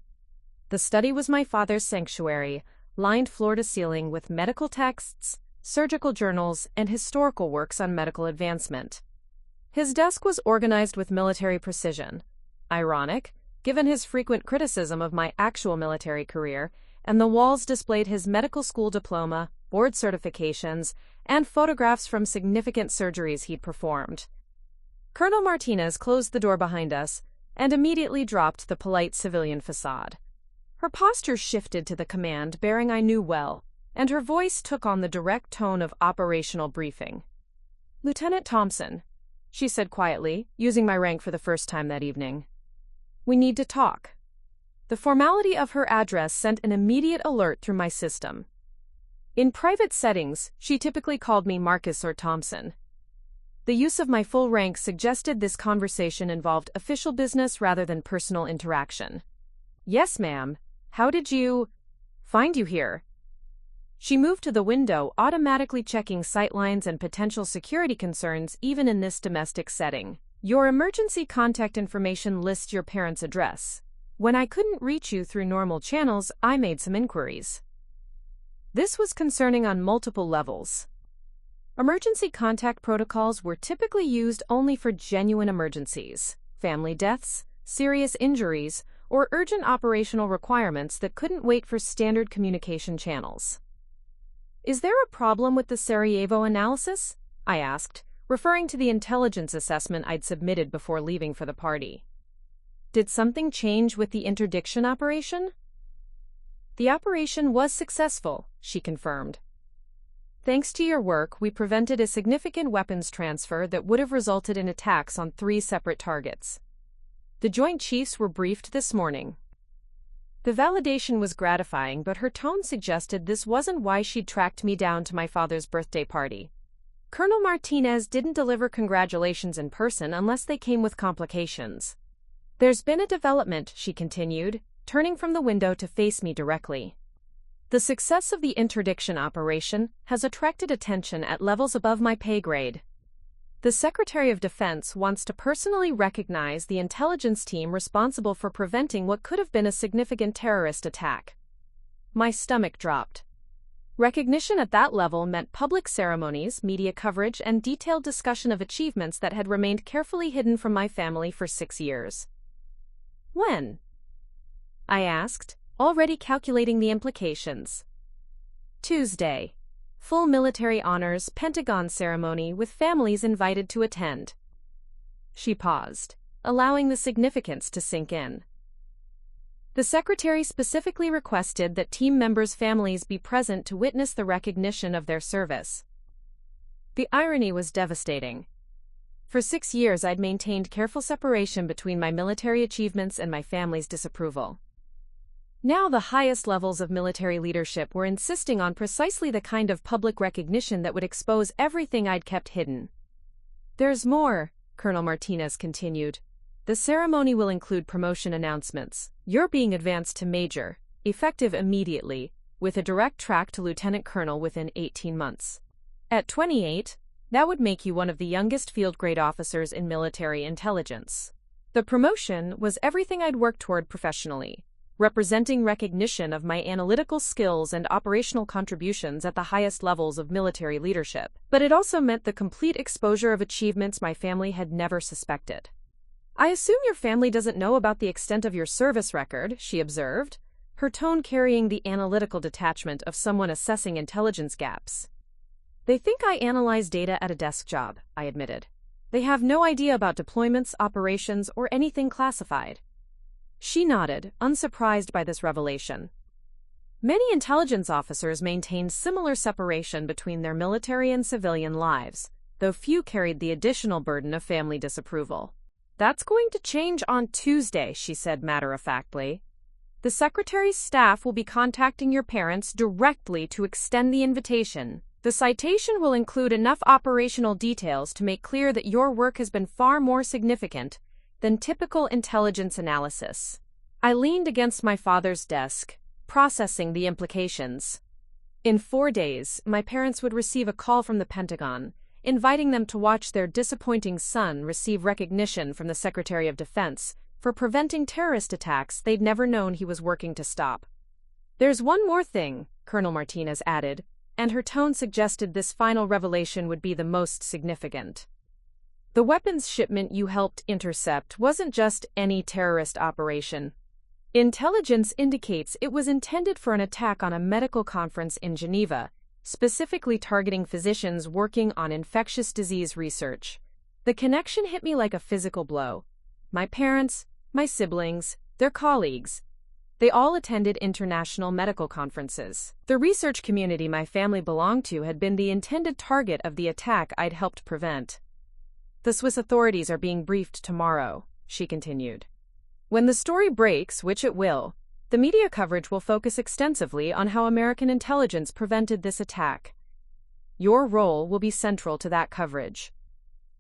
The study was my father's sanctuary, lined floor to ceiling with medical texts, surgical journals, and historical works on medical advancement. His desk was organized with military precision. Ironic, given his frequent criticism of my actual military career, and the walls displayed his medical school diploma, board certifications, and photographs from significant surgeries he'd performed. Colonel Martinez closed the door behind us and immediately dropped the polite civilian facade. Her posture shifted to the command bearing I knew well, and her voice took on the direct tone of operational briefing. "Lieutenant Thompson," she said quietly, using my rank for the first time that evening. "We need to talk." The formality of her address sent an immediate alert through my system. In private settings, she typically called me Marcus or Thompson. The use of my full rank suggested this conversation involved official business rather than personal interaction. "Yes, ma'am. How did you find you here?" She moved to the window, automatically checking sightlines and potential security concerns even in this domestic setting. "Your emergency contact information lists your parents' address. When I couldn't reach you through normal channels, I made some inquiries." This was concerning on multiple levels. Emergency contact protocols were typically used only for genuine emergencies, family deaths, serious injuries, or urgent operational requirements that couldn't wait for standard communication channels. "Is there a problem with the Sarajevo analysis?" I asked, referring to the intelligence assessment I'd submitted before leaving for the party. "Did something change with the interdiction operation?" "The operation was successful," she confirmed. "Thanks to your work, we prevented a significant weapons transfer that would have resulted in attacks on 3 separate targets. The Joint Chiefs were briefed this morning." The validation was gratifying, but her tone suggested this wasn't why she'd tracked me down to my father's birthday party. "Colonel Martinez didn't deliver congratulations in person unless they came with complications. There's been a development," she continued, turning from the window to face me directly. "The success of the interdiction operation has attracted attention at levels above my pay grade. The Secretary of Defense wants to personally recognize the intelligence team responsible for preventing what could have been a significant terrorist attack." My stomach dropped. Recognition at that level meant public ceremonies, media coverage, and detailed discussion of achievements that had remained carefully hidden from my family for 6 years. "When?" I asked, already calculating the implications. "Tuesday. Full military honors Pentagon ceremony with families invited to attend." She paused, allowing the significance to sink in. "The Secretary specifically requested that team members' families be present to witness the recognition of their service." The irony was devastating. For 6 years I'd maintained careful separation between my military achievements and my family's disapproval. Now the highest levels of military leadership were insisting on precisely the kind of public recognition that would expose everything I'd kept hidden. "There's more," Colonel Martinez continued. "The ceremony will include promotion announcements. You're being advanced to major, effective immediately, with a direct track to lieutenant colonel within 18 months. At 28, that would make you one of the youngest field grade officers in military intelligence." The promotion was everything I'd worked toward professionally, representing recognition of my analytical skills and operational contributions at the highest levels of military leadership. But it also meant the complete exposure of achievements my family had never suspected. "I assume your family doesn't know about the extent of your service record," she observed, her tone carrying the analytical detachment of someone assessing intelligence gaps. "They think I analyze data at a desk job," I admitted. "They have no idea about deployments, operations, or anything classified." She nodded, unsurprised by this revelation. Many intelligence officers maintained similar separation between their military and civilian lives, though few carried the additional burden of family disapproval. "That's going to change on Tuesday," she said matter-of-factly. "The Secretary's staff will be contacting your parents directly to extend the invitation. The citation will include enough operational details to make clear that your work has been far more significant than typical intelligence analysis." I leaned against my father's desk, processing the implications. In 4 days, my parents would receive a call from the Pentagon, inviting them to watch their disappointing son receive recognition from the Secretary of Defense for preventing terrorist attacks they'd never known he was working to stop. "There's one more thing," Colonel Martinez added, and her tone suggested this final revelation would be the most significant. "The weapons shipment you helped intercept wasn't just any terrorist operation. Intelligence indicates it was intended for an attack on a medical conference in Geneva, specifically targeting physicians working on infectious disease research." The connection hit me like a physical blow. My parents, my siblings, their colleagues. They all attended international medical conferences. The research community my family belonged to had been the intended target of the attack I'd helped prevent. The Swiss authorities are being briefed tomorrow, she continued. When the story breaks, which it will, the media coverage will focus extensively on how American intelligence prevented this attack. Your role will be central to that coverage.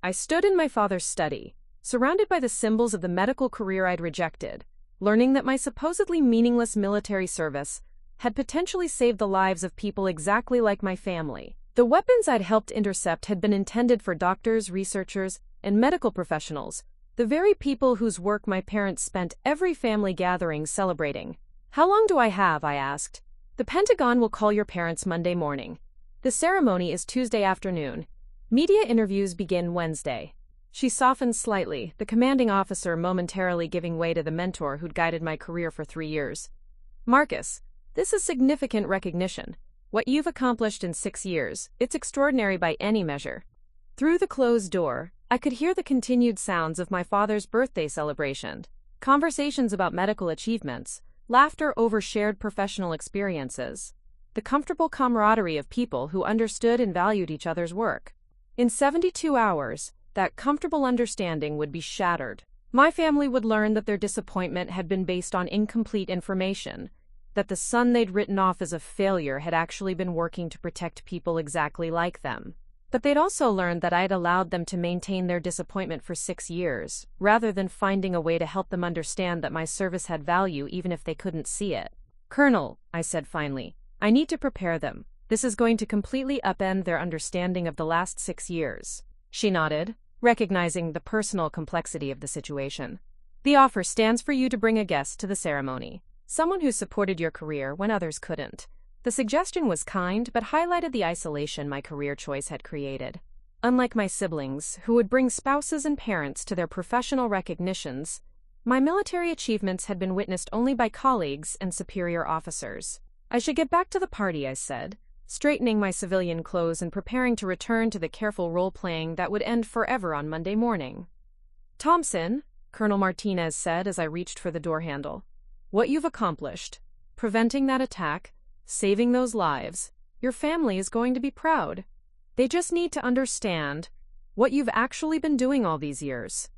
I stood in my father's study, surrounded by the symbols of the medical career I'd rejected, learning that my supposedly meaningless military service had potentially saved the lives of people exactly like my family. The weapons I'd helped intercept had been intended for doctors, researchers, and medical professionals, the very people whose work my parents spent every family gathering celebrating. How long do I have? I asked. The Pentagon will call your parents Monday morning. The ceremony is Tuesday afternoon. Media interviews begin Wednesday. She softened slightly, the commanding officer momentarily giving way to the mentor who'd guided my career for 3 years. Marcus, this is significant recognition. What you've accomplished in 6 years, it's extraordinary by any measure. Through the closed door, I could hear the continued sounds of my father's birthday celebration, conversations about medical achievements, laughter over shared professional experiences, the comfortable camaraderie of people who understood and valued each other's work. In 72 hours, that comfortable understanding would be shattered. My family would learn that their disappointment had been based on incomplete information, that the son they'd written off as a failure had actually been working to protect people exactly like them. But they'd also learned that I'd allowed them to maintain their disappointment for 6 years, rather than finding a way to help them understand that my service had value even if they couldn't see it. Colonel, I said finally, I need to prepare them. This is going to completely upend their understanding of the last 6 years. She nodded, recognizing the personal complexity of the situation. The offer stands for you to bring a guest to the ceremony, someone who supported your career when others couldn't. The suggestion was kind, but highlighted the isolation my career choice had created. Unlike my siblings, who would bring spouses and parents to their professional recognitions, my military achievements had been witnessed only by colleagues and superior officers. I should get back to the party, I said, straightening my civilian clothes and preparing to return to the careful role-playing that would end forever on Monday morning. Thompson, Colonel Martinez said as I reached for the door handle, what you've accomplished, preventing that attack, saving those lives, your family is going to be proud. They just need to understand what you've actually been doing all these years.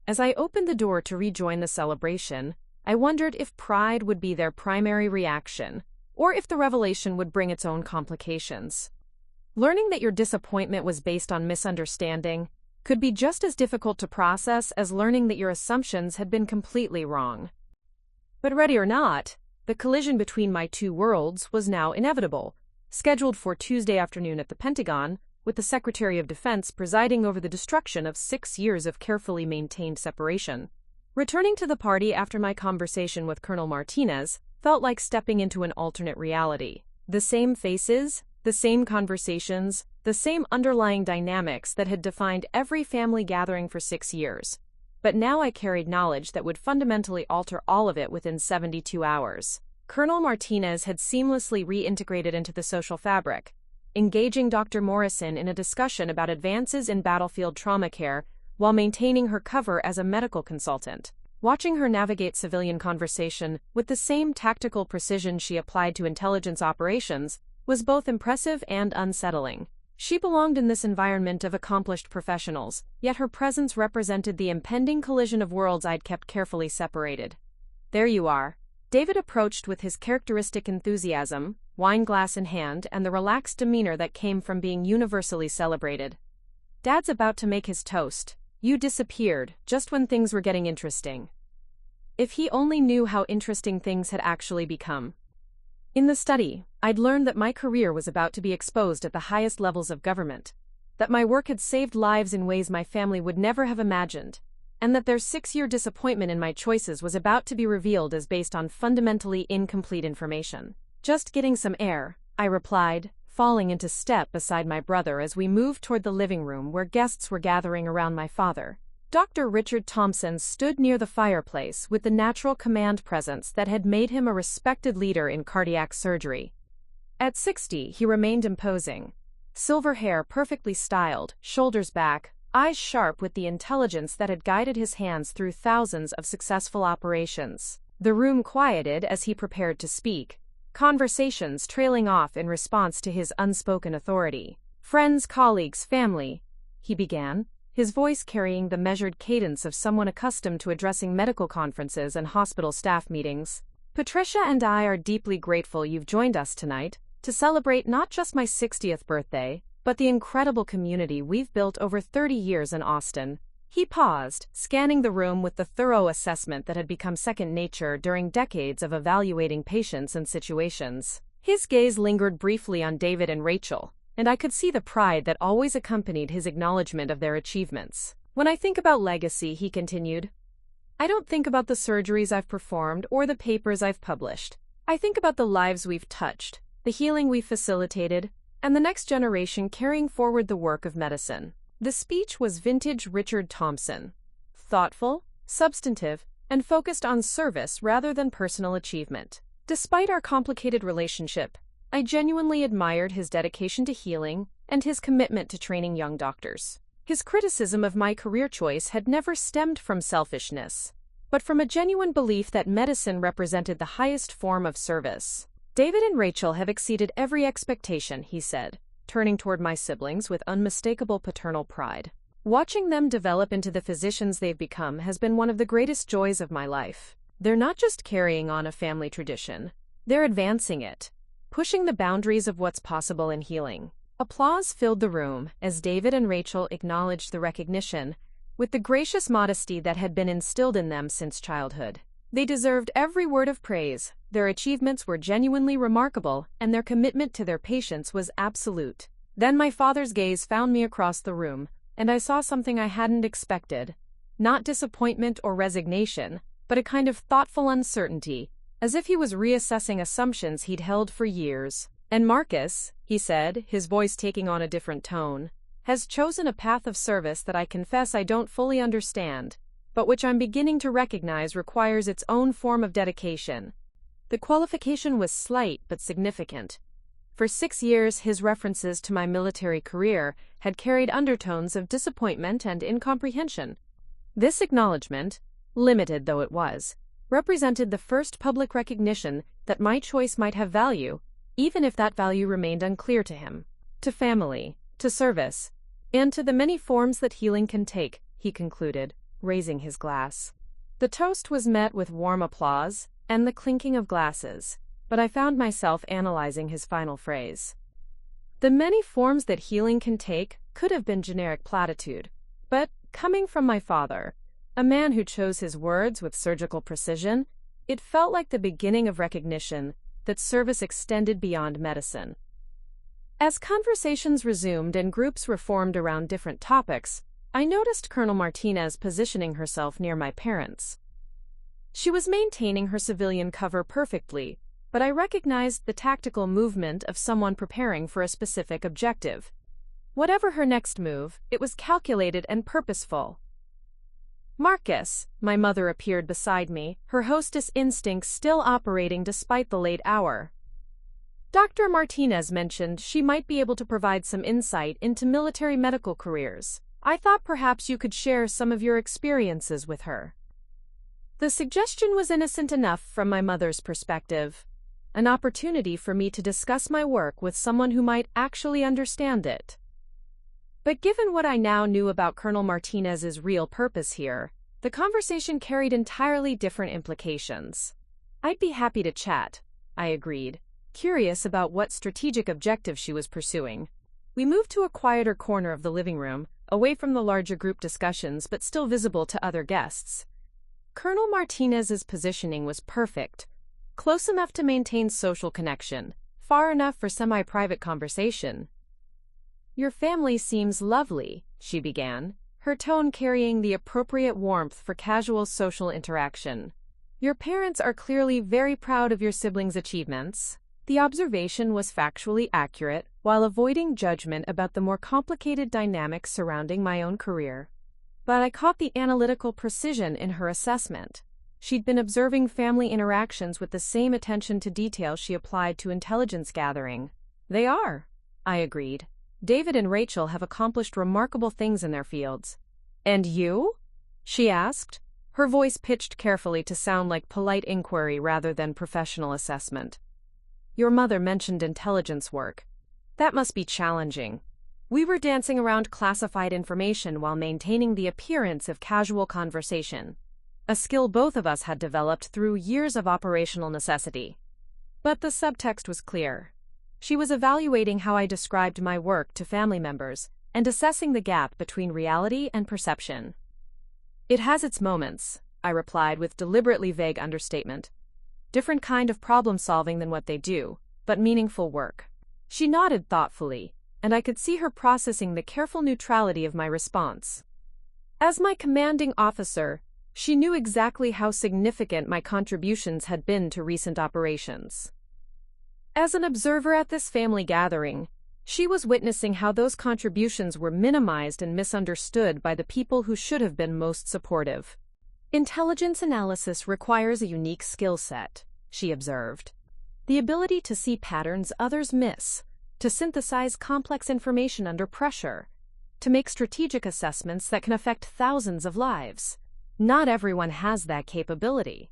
As I opened the door to rejoin the celebration, I wondered if pride would be their primary reaction, or if the revelation would bring its own complications. Learning that your disappointment was based on misunderstanding could be just as difficult to process as learning that your assumptions had been completely wrong. But ready or not, the collision between my two worlds was now inevitable, scheduled for Tuesday afternoon at the Pentagon, with the Secretary of Defense presiding over the destruction of 6 years of carefully maintained separation. Returning to the party after my conversation with Colonel Martinez felt like stepping into an alternate reality. The same faces, the same conversations, the same underlying dynamics that had defined every family gathering for 6 years. But now I carried knowledge that would fundamentally alter all of it within 72 hours. Colonel Martinez had seamlessly reintegrated into the social fabric, engaging Dr. Morrison in a discussion about advances in battlefield trauma care while maintaining her cover as a medical consultant. Watching her navigate civilian conversation with the same tactical precision she applied to intelligence operations was both impressive and unsettling. She belonged in this environment of accomplished professionals, yet her presence represented the impending collision of worlds I'd kept carefully separated. There you are. David approached with his characteristic enthusiasm, wine glass in hand, and the relaxed demeanor that came from being universally celebrated. Dad's about to make his toast. You disappeared, just when things were getting interesting. If he only knew how interesting things had actually become. In the study, I'd learned that my career was about to be exposed at the highest levels of government, that my work had saved lives in ways my family would never have imagined, and that their 6-year disappointment in my choices was about to be revealed as based on fundamentally incomplete information. Just getting some air, I replied, falling into step beside my brother as we moved toward the living room where guests were gathering around my father. Dr. Richard Thompson stood near the fireplace with the natural command presence that had made him a respected leader in cardiac surgery. At 60, he remained imposing. Silver hair perfectly styled, shoulders back, eyes sharp with the intelligence that had guided his hands through thousands of successful operations. The room quieted as he prepared to speak, conversations trailing off in response to his unspoken authority. "Friends, colleagues, family," he began, his voice carrying the measured cadence of someone accustomed to addressing medical conferences and hospital staff meetings. "Patricia and I are deeply grateful you've joined us tonight to celebrate not just my 60th birthday, but the incredible community we've built over 30 years in Austin." He paused, scanning the room with the thorough assessment that had become second nature during decades of evaluating patients and situations. His gaze lingered briefly on David and Rachel, and I could see the pride that always accompanied his acknowledgement of their achievements. "When I think about legacy," he continued, "I don't think about the surgeries I've performed or the papers I've published. I think about the lives we've touched, the healing we've facilitated, and the next generation carrying forward the work of medicine." The speech was vintage Richard Thompson, thoughtful, substantive, and focused on service rather than personal achievement. Despite our complicated relationship, I genuinely admired his dedication to healing and his commitment to training young doctors. His criticism of my career choice had never stemmed from selfishness, but from a genuine belief that medicine represented the highest form of service. "David and Rachel have exceeded every expectation," he said, turning toward my siblings with unmistakable paternal pride. "Watching them develop into the physicians they've become has been one of the greatest joys of my life. They're not just carrying on a family tradition, they're advancing it, pushing the boundaries of what's possible in healing." Applause filled the room as David and Rachel acknowledged the recognition, with the gracious modesty that had been instilled in them since childhood. They deserved every word of praise. Their achievements were genuinely remarkable, and their commitment to their patients was absolute. Then my father's gaze found me across the room, and I saw something I hadn't expected. Not disappointment or resignation, but a kind of thoughtful uncertainty, as if he was reassessing assumptions he'd held for years. "And Marcus," he said, his voice taking on a different tone, "has chosen a path of service that I confess I don't fully understand, but which I'm beginning to recognize requires its own form of dedication." The qualification was slight but significant. For 6 years, his references to my military career had carried undertones of disappointment and incomprehension. This acknowledgement, limited though it was, represented the first public recognition that my choice might have value, even if that value remained unclear to him. "To family, to service, and to the many forms that healing can take," he concluded, raising his glass. The toast was met with warm applause and the clinking of glasses, but I found myself analyzing his final phrase. The many forms that healing can take could have been generic platitude, but coming from my father, a man who chose his words with surgical precision, it felt like the beginning of recognition that service extended beyond medicine. As conversations resumed and groups reformed around different topics, I noticed Colonel Martinez positioning herself near my parents. She was maintaining her civilian cover perfectly, but I recognized the tactical movement of someone preparing for a specific objective. Whatever her next move, it was calculated and purposeful. "Marcus," my mother appeared beside me, her hostess instincts still operating despite the late hour. "Dr. Martinez mentioned she might be able to provide some insight into military medical careers. I thought perhaps you could share some of your experiences with her." The suggestion was innocent enough from my mother's perspective, an opportunity for me to discuss my work with someone who might actually understand it. But given what I now knew about Colonel Martinez's real purpose here, the conversation carried entirely different implications. "I'd be happy to chat," I agreed, curious about what strategic objective she was pursuing. We moved to a quieter corner of the living room, away from the larger group discussions but still visible to other guests. Colonel Martinez's positioning was perfect, close enough to maintain social connection, far enough for semi-private conversation. "Your family seems lovely," she began, her tone carrying the appropriate warmth for casual social interaction. "Your parents are clearly very proud of your siblings' achievements." The observation was factually accurate, while avoiding judgment about the more complicated dynamics surrounding my own career. But I caught the analytical precision in her assessment. She'd been observing family interactions with the same attention to detail she applied to intelligence gathering. "They are," I agreed. "David and Rachel have accomplished remarkable things in their fields." "And you?" she asked, her voice pitched carefully to sound like polite inquiry rather than professional assessment. "Your mother mentioned intelligence work. That must be challenging." We were dancing around classified information while maintaining the appearance of casual conversation, a skill both of us had developed through years of operational necessity. But the subtext was clear. She was evaluating how I described my work to family members and assessing the gap between reality and perception. "It has its moments," I replied with deliberately vague understatement. "Different kind of problem solving than what they do, but meaningful work." She nodded thoughtfully, and I could see her processing the careful neutrality of my response. As my commanding officer, she knew exactly how significant my contributions had been to recent operations. As an observer at this family gathering, she was witnessing how those contributions were minimized and misunderstood by the people who should have been most supportive. "Intelligence analysis requires a unique skill set," she observed. "The ability to see patterns others miss, to synthesize complex information under pressure, to make strategic assessments that can affect thousands of lives. Not everyone has that capability."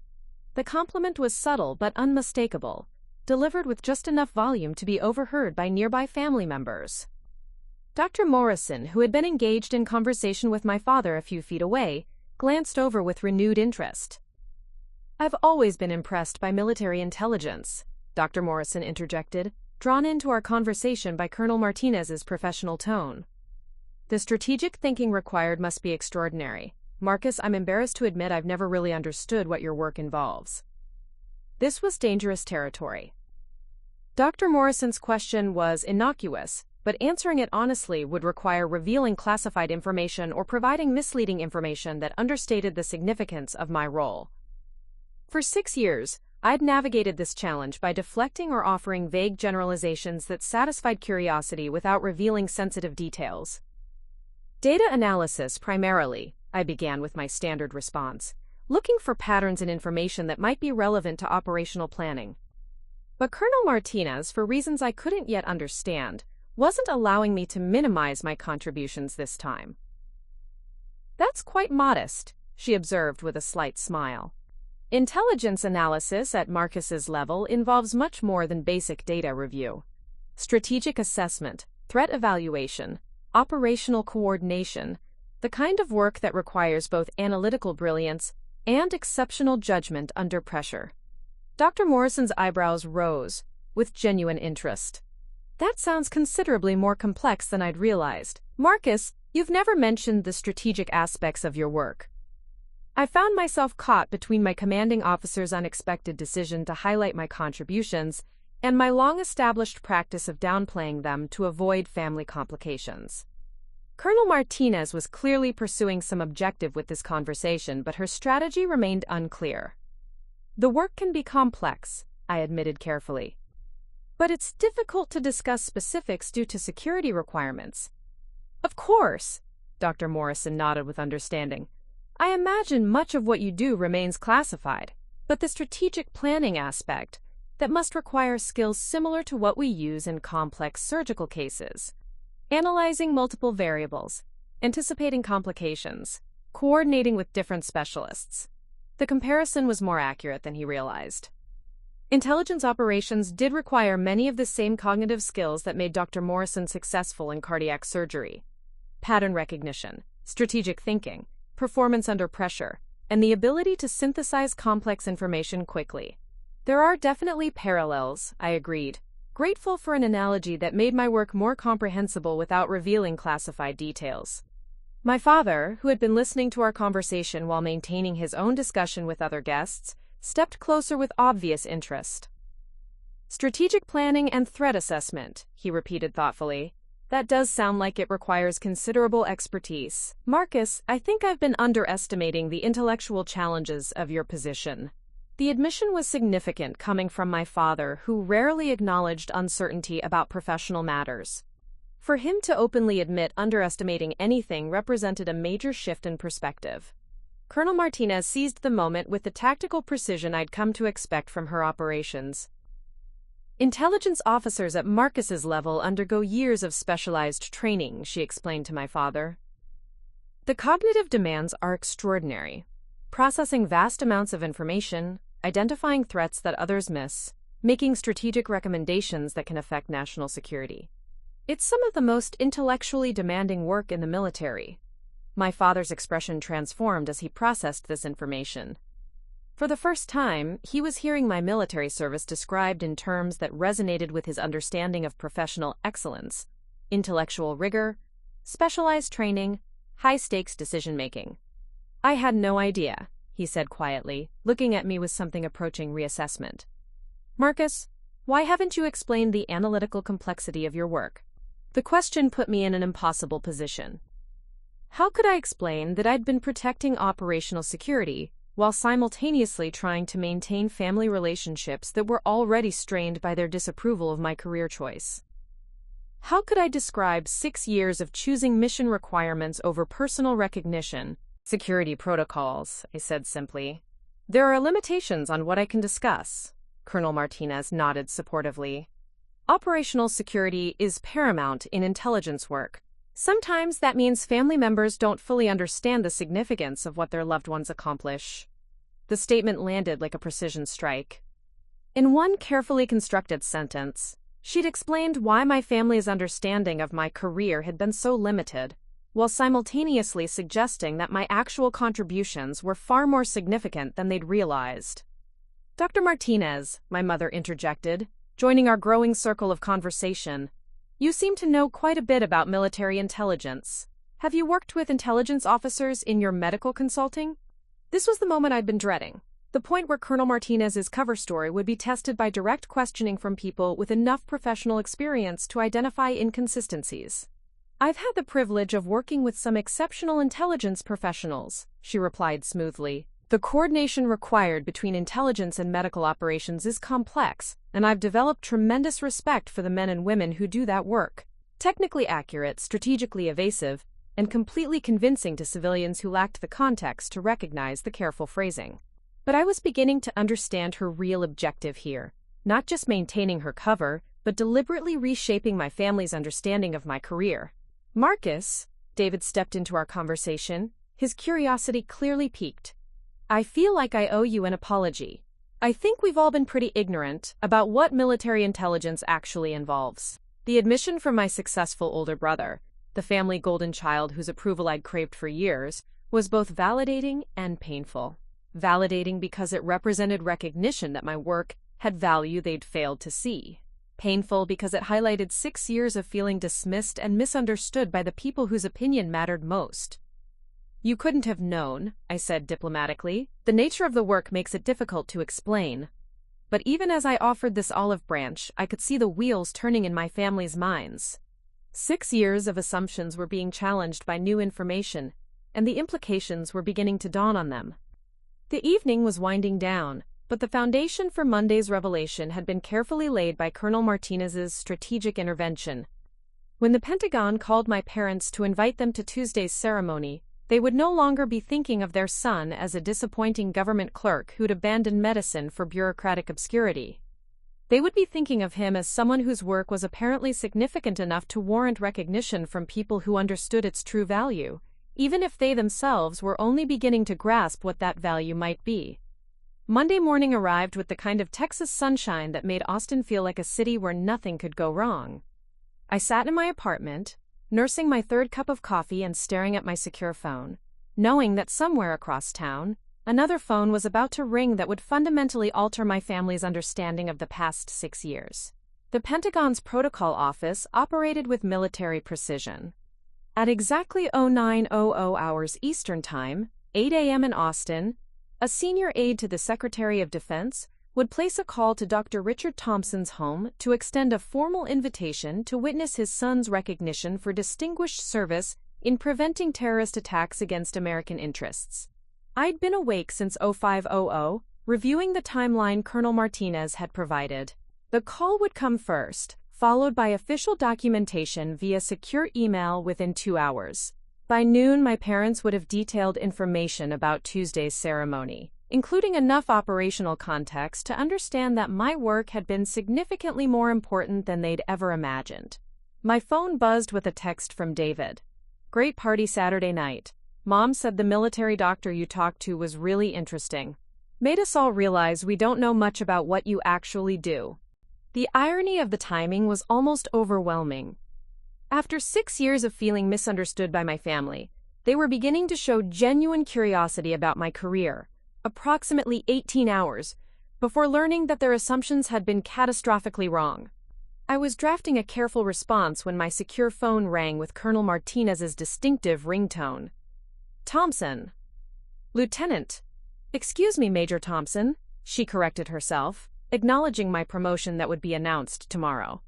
The compliment was subtle but unmistakable, delivered with just enough volume to be overheard by nearby family members. Dr. Morrison, who had been engaged in conversation with my father a few feet away, glanced over with renewed interest. "I've always been impressed by military intelligence," Dr. Morrison interjected, drawn into our conversation by Colonel Martinez's professional tone. "The strategic thinking required must be extraordinary. Marcus, I'm embarrassed to admit I've never really understood what your work involves." This was dangerous territory. Dr. Morrison's question was innocuous, but answering it honestly would require revealing classified information or providing misleading information that understated the significance of my role. For 6 years, I'd navigated this challenge by deflecting or offering vague generalizations that satisfied curiosity without revealing sensitive details. "Data analysis primarily," I began with my standard response, looking for patterns in information that might be relevant to operational planning. But Colonel Martinez, for reasons I couldn't yet understand, wasn't allowing me to minimize my contributions this time. "That's quite modest," she observed with a slight smile. "Intelligence analysis at Marcus's level involves much more than basic data review. Strategic assessment, threat evaluation, operational coordination, the kind of work that requires both analytical brilliance and exceptional judgment under pressure." Dr. Morrison's eyebrows rose, with genuine interest. "That sounds considerably more complex than I'd realized. Marcus, you've never mentioned the strategic aspects of your work." I found myself caught between my commanding officer's unexpected decision to highlight my contributions and my long-established practice of downplaying them to avoid family complications. Colonel Martinez was clearly pursuing some objective with this conversation, but her strategy remained unclear. "The work can be complex," I admitted carefully. "But it's difficult to discuss specifics due to security requirements." "Of course," Dr. Morrison nodded with understanding. "I imagine much of what you do remains classified, but the strategic planning aspect, that must require skills similar to what we use in complex surgical cases. Analyzing multiple variables, anticipating complications, coordinating with different specialists." The comparison was more accurate than he realized. Intelligence operations did require many of the same cognitive skills that made Dr. Morrison successful in cardiac surgery: pattern recognition, strategic thinking, performance under pressure, and the ability to synthesize complex information quickly. "There are definitely parallels," I agreed, grateful for an analogy that made my work more comprehensible without revealing classified details. My father, who had been listening to our conversation while maintaining his own discussion with other guests, stepped closer with obvious interest. "Strategic planning and threat assessment," he repeated thoughtfully. "That does sound like it requires considerable expertise. Marcus, I think I've been underestimating the intellectual challenges of your position." The admission was significant coming from my father, who rarely acknowledged uncertainty about professional matters. For him to openly admit underestimating anything represented a major shift in perspective. Colonel Martinez seized the moment with the tactical precision I'd come to expect from her operations. "Intelligence officers at Marcus's level undergo years of specialized training," she explained to my father. "The cognitive demands are extraordinary. processing vast amounts of information, identifying threats that others miss, making strategic recommendations that can affect national security. It's some of the most intellectually demanding work in the military. My father's expression transformed as he processed this information. For the first time, he was hearing my military service described in terms that resonated with his understanding of professional excellence, intellectual rigor, specialized training, high-stakes decision-making. "I had no idea," he said quietly, looking at me with something approaching reassessment. "Marcus, why haven't you explained the analytical complexity of your work?" The question put me in an impossible position. How could I explain that I'd been protecting operational security while simultaneously trying to maintain family relationships that were already strained by their disapproval of my career choice? How could I describe 6 years of choosing mission requirements over personal recognition? "Security protocols," I said simply. "There are limitations on what I can discuss." Colonel Martinez nodded supportively. "Operational security is paramount in intelligence work. Sometimes that means family members don't fully understand the significance of what their loved ones accomplish." The statement landed like a precision strike. In one carefully constructed sentence, she'd explained why my family's understanding of my career had been so limited, while simultaneously suggesting that my actual contributions were far more significant than they'd realized. "Dr. Martinez," my mother interjected, joining our growing circle of conversation, "you seem to know quite a bit about military intelligence. Have you worked with intelligence officers in your medical consulting?" This was the moment I'd been dreading, the point where Colonel Martinez's cover story would be tested by direct questioning from people with enough professional experience to identify inconsistencies. "I've had the privilege of working with some exceptional intelligence professionals," she replied smoothly. "The coordination required between intelligence and medical operations is complex, and I've developed tremendous respect for the men and women who do that work. Technically accurate, strategically evasive, and completely convincing to civilians who lacked the context to recognize the careful phrasing." But I was beginning to understand her real objective here, not just maintaining her cover, but deliberately reshaping my family's understanding of my career. "Marcus," David stepped into our conversation, his curiosity clearly piqued. "I feel like I owe you an apology. I think we've all been pretty ignorant about what military intelligence actually involves." The admission from my successful older brother, the family golden child whose approval I'd craved for years, was both validating and painful. Validating because it represented recognition that my work had value they'd failed to see. Painful because it highlighted 6 years of feeling dismissed and misunderstood by the people whose opinion mattered most. "You couldn't have known," I said diplomatically. "The nature of the work makes it difficult to explain." But even as I offered this olive branch, I could see the wheels turning in my family's minds. 6 years of assumptions were being challenged by new information, and the implications were beginning to dawn on them. The evening was winding down, but the foundation for Monday's revelation had been carefully laid by Colonel Martinez's strategic intervention. When the Pentagon called my parents to invite them to Tuesday's ceremony, they would no longer be thinking of their son as a disappointing government clerk who'd abandoned medicine for bureaucratic obscurity. They would be thinking of him as someone whose work was apparently significant enough to warrant recognition from people who understood its true value, even if they themselves were only beginning to grasp what that value might be. Monday morning arrived with the kind of Texas sunshine that made Austin feel like a city where nothing could go wrong. I sat in my apartment, nursing my third cup of coffee and staring at my secure phone, knowing that somewhere across town, another phone was about to ring that would fundamentally alter my family's understanding of the past 6 years. The Pentagon's protocol office operated with military precision. At exactly 0900 hours Eastern Time, 8 a.m. in Austin, a senior aide to the Secretary of Defense would place a call to Dr. Richard Thompson's home to extend a formal invitation to witness his son's recognition for distinguished service in preventing terrorist attacks against American interests. I'd been awake since 0500, reviewing the timeline Colonel Martinez had provided. The call would come first, followed by official documentation via secure email within 2 hours. By noon, my parents would have detailed information about Tuesday's ceremony, including enough operational context to understand that my work had been significantly more important than they'd ever imagined. My phone buzzed with a text from David. "Great party Saturday night. Mom said the military doctor you talked to was really interesting. Made us all realize we don't know much about what you actually do. The irony of the timing was almost overwhelming. After 6 years of feeling misunderstood by my family, they were beginning to show genuine curiosity about my career, approximately 18 hours, before learning that their assumptions had been catastrophically wrong. I was drafting a careful response when my secure phone rang with Colonel Martinez's distinctive ringtone. Thompson. Lieutenant. Excuse me, Major Thompson, she corrected herself, acknowledging my promotion that would be announced tomorrow.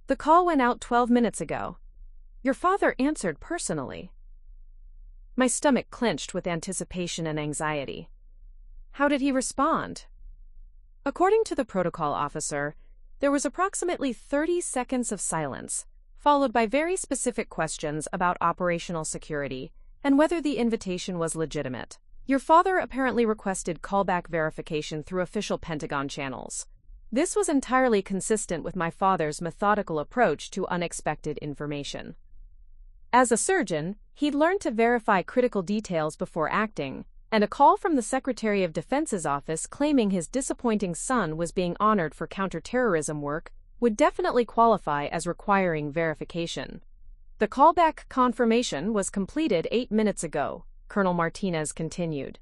The call went out 12 minutes ago. Your father answered personally. My stomach clenched with anticipation and anxiety. How did he respond? According to the protocol officer, there was approximately 30 seconds of silence, followed by very specific questions about operational security and whether the invitation was legitimate. Your father apparently requested callback verification through official Pentagon channels. This was entirely consistent with my father's methodical approach to unexpected information. As a surgeon, he'd learned to verify critical details before acting, and a call from the Secretary of Defense's office claiming his disappointing son was being honored for counterterrorism work would definitely qualify as requiring verification. The callback confirmation was completed 8 minutes ago, Colonel Martinez continued.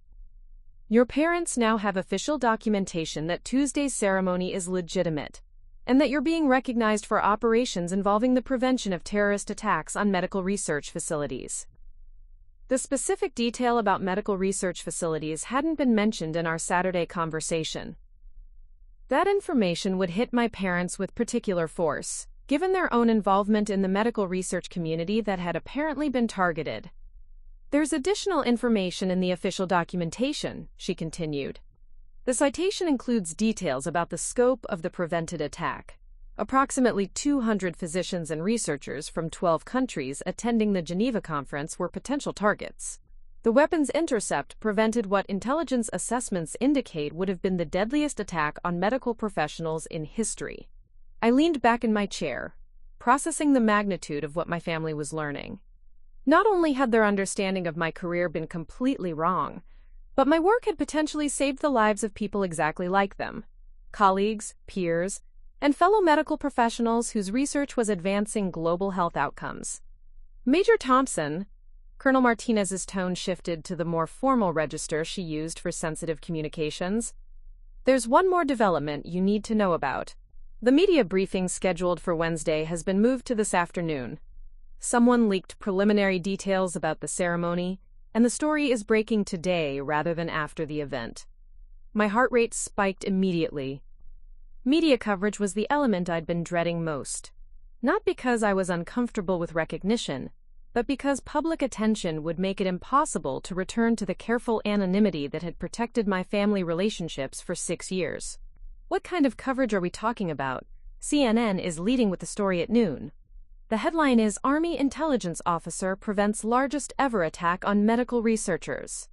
Your parents now have official documentation that Tuesday's ceremony is legitimate, and that you're being recognized for operations involving the prevention of terrorist attacks on medical research facilities. The specific detail about medical research facilities hadn't been mentioned in our Saturday conversation. That information would hit my parents with particular force, given their own involvement in the medical research community that had apparently been targeted. There's additional information in the official documentation, she continued. The citation includes details about the scope of the prevented attack. Approximately 200 physicians and researchers from 12 countries attending the Geneva conference were potential targets. The weapon's intercept prevented what intelligence assessments indicate would have been the deadliest attack on medical professionals in history. I leaned back in my chair, processing the magnitude of what my family was learning. Not only had their understanding of my career been completely wrong, but my work had potentially saved the lives of people exactly like them, colleagues, peers, and fellow medical professionals whose research was advancing global health outcomes. Major Thompson, Colonel Martinez's tone shifted to the more formal register she used for sensitive communications. There's one more development you need to know about. The media briefing scheduled for Wednesday has been moved to this afternoon. Someone leaked preliminary details about the ceremony, and the story is breaking today rather than after the event. My heart rate spiked immediately. Media coverage was the element I'd been dreading most. Not because I was uncomfortable with recognition, but because public attention would make it impossible to return to the careful anonymity that had protected my family relationships for 6 years. What kind of coverage are we talking about? CNN is leading with the story at noon. The headline is Army Intelligence Officer Prevents Largest Ever Attack on Medical Researchers.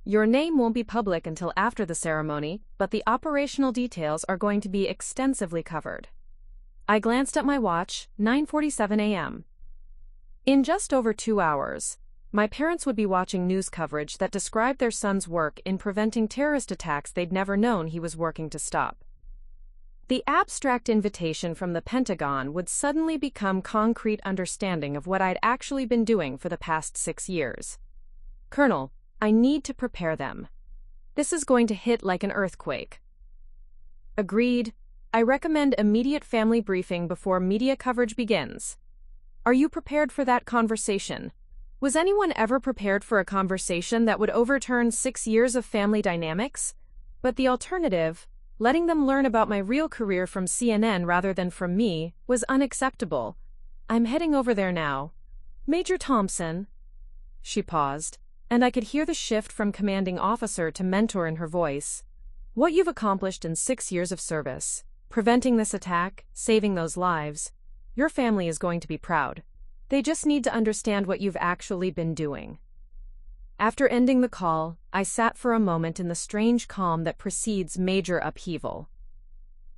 Your name won't be public until after the ceremony, but the operational details are going to be extensively covered. I glanced at my watch, 9:47 a.m. In just over 2 hours, my parents would be watching news coverage that described their son's work in preventing terrorist attacks they'd never known he was working to stop. The abstract invitation from the Pentagon would suddenly become concrete understanding of what I'd actually been doing for the past 6 years. Colonel, I need to prepare them. This is going to hit like an earthquake. Agreed. I recommend immediate family briefing before media coverage begins. Are you prepared for that conversation? Was anyone ever prepared for a conversation that would overturn 6 years of family dynamics? But the alternative, letting them learn about my real career from CNN rather than from me, was unacceptable. I'm heading over there now. Major Thompson. She paused, and I could hear the shift from commanding officer to mentor in her voice. What you've accomplished in 6 years of service, preventing this attack, saving those lives, your family is going to be proud. They just need to understand what you've actually been doing. After ending the call, I sat for a moment in the strange calm that precedes major upheaval.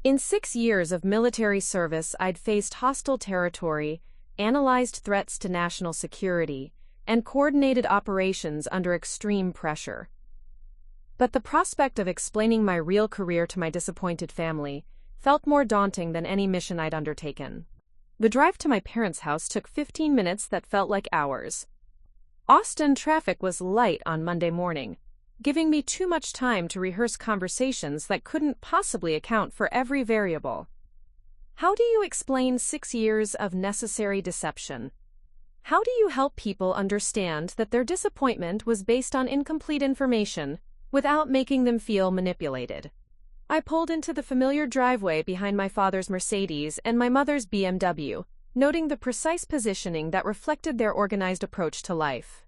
In 6 years of military service, I'd faced hostile territory, analyzed threats to national security, and coordinated operations under extreme pressure. But the prospect of explaining my real career to my disappointed family felt more daunting than any mission I'd undertaken. The drive to my parents' house took 15 minutes that felt like hours. Austin traffic was light on Monday morning, giving me too much time to rehearse conversations that couldn't possibly account for every variable. How do you explain 6 years of necessary deception? How do you help people understand that their disappointment was based on incomplete information without making them feel manipulated? I pulled into the familiar driveway behind my father's Mercedes and my mother's BMW, noting the precise positioning that reflected their organized approach to life.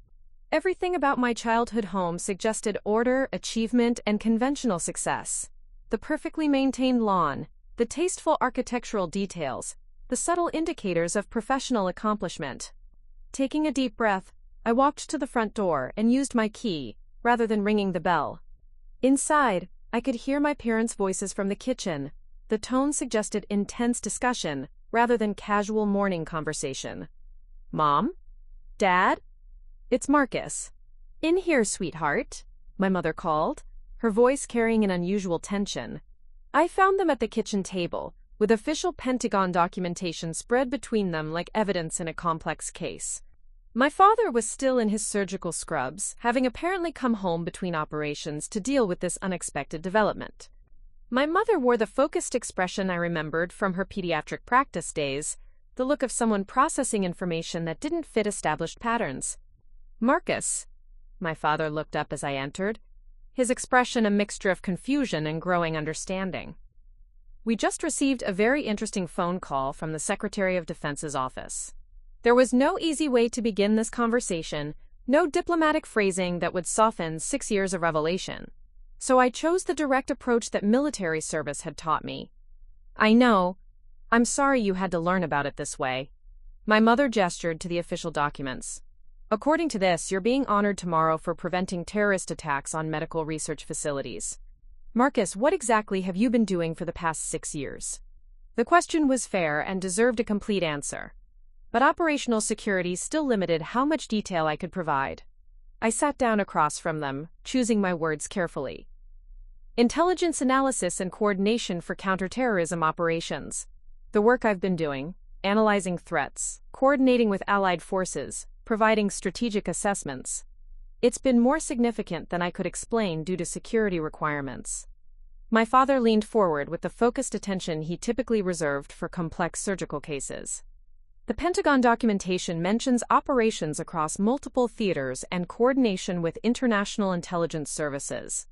Everything about my childhood home suggested order, achievement, and conventional success. The perfectly maintained lawn, the tasteful architectural details, the subtle indicators of professional accomplishment. Taking a deep breath, I walked to the front door and used my key, rather than ringing the bell. Inside, I could hear my parents' voices from the kitchen. The tone suggested intense discussion, rather than casual morning conversation. "Mom? Dad? It's Marcus." "In here, sweetheart," my mother called, her voice carrying an unusual tension. I found them at the kitchen table, with official Pentagon documentation spread between them like evidence in a complex case. My father was still in his surgical scrubs, having apparently come home between operations to deal with this unexpected development. My mother wore the focused expression I remembered from her pediatric practice days, the look of someone processing information that didn't fit established patterns. "Marcus," my father looked up as I entered, his expression a mixture of confusion and growing understanding. "We just received a very interesting phone call from the Secretary of Defense's office." There was no easy way to begin this conversation, no diplomatic phrasing that would soften 6 years of revelation. So I chose the direct approach that military service had taught me. "I know. I'm sorry you had to learn about it this way." My mother gestured to the official documents. "According to this, you're being honored tomorrow for preventing terrorist attacks on medical research facilities. Marcus, what exactly have you been doing for the past 6 years?" The question was fair and deserved a complete answer. But operational security still limited how much detail I could provide. I sat down across from them, choosing my words carefully. "Intelligence analysis and coordination for counterterrorism operations. The work I've been doing, analyzing threats, coordinating with allied forces, providing strategic assessments. It's been more significant than I could explain due to security requirements." My father leaned forward with the focused attention he typically reserved for complex surgical cases. "The Pentagon documentation mentions operations across multiple theaters and coordination with international intelligence services.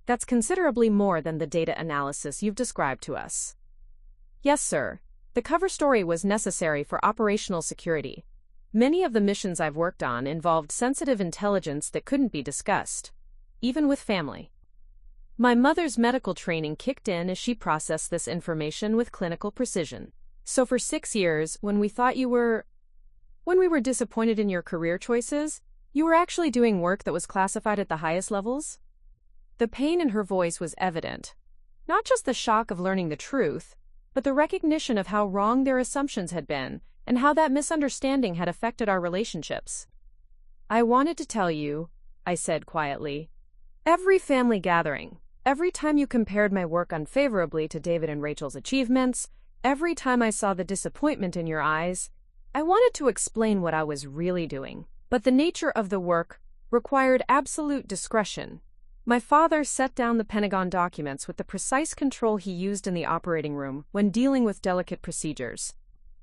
That's considerably more than the data analysis you've described to us." "Yes, sir. The cover story was necessary for operational security. Many of the missions I've worked on involved sensitive intelligence that couldn't be discussed, even with family." My mother's medical training kicked in as she processed this information with clinical precision. "So for 6 years, when we were disappointed in your career choices, you were actually doing work that was classified at the highest levels?" The pain in her voice was evident. Not just the shock of learning the truth, but the recognition of how wrong their assumptions had been and how that misunderstanding had affected our relationships. "I wanted to tell you," I said quietly. "Every family gathering, every time you compared my work unfavorably to David and Rachel's achievements, every time I saw the disappointment in your eyes, I wanted to explain what I was really doing. But the nature of the work required absolute discretion." My father set down the Pentagon documents with the precise control he used in the operating room when dealing with delicate procedures.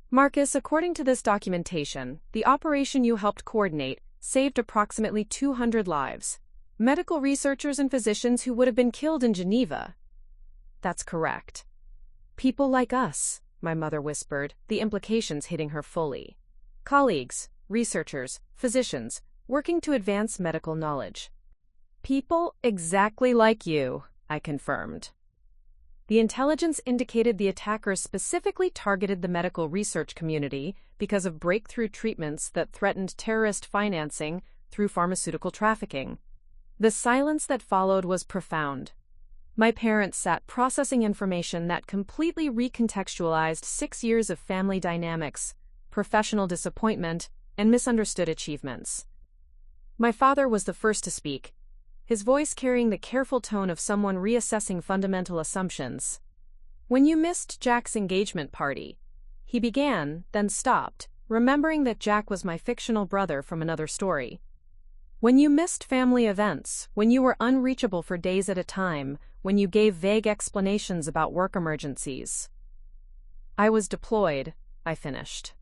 "Marcus, according to this documentation, the operation you helped coordinate saved approximately 200 lives. Medical researchers and physicians who would have been killed in Geneva." "That's correct." "People like us," my mother whispered, the implications hitting her fully. "Colleagues, researchers, physicians, working to advance medical knowledge." "People exactly like you," I confirmed. The intelligence indicated the attackers specifically targeted the medical research community because of breakthrough treatments that threatened terrorist financing through pharmaceutical trafficking. The silence that followed was profound. My parents sat processing information that completely recontextualized 6 years of family dynamics, professional disappointment, and misunderstood achievements. My father was the first to speak, his voice carrying the careful tone of someone reassessing fundamental assumptions. "When you missed Jack's engagement party," he began, then stopped, remembering that Jack was my fictional brother from another story. "When you missed family events, when you were unreachable for days at a time, when you gave vague explanations about work emergencies." "I was deployed," I finished.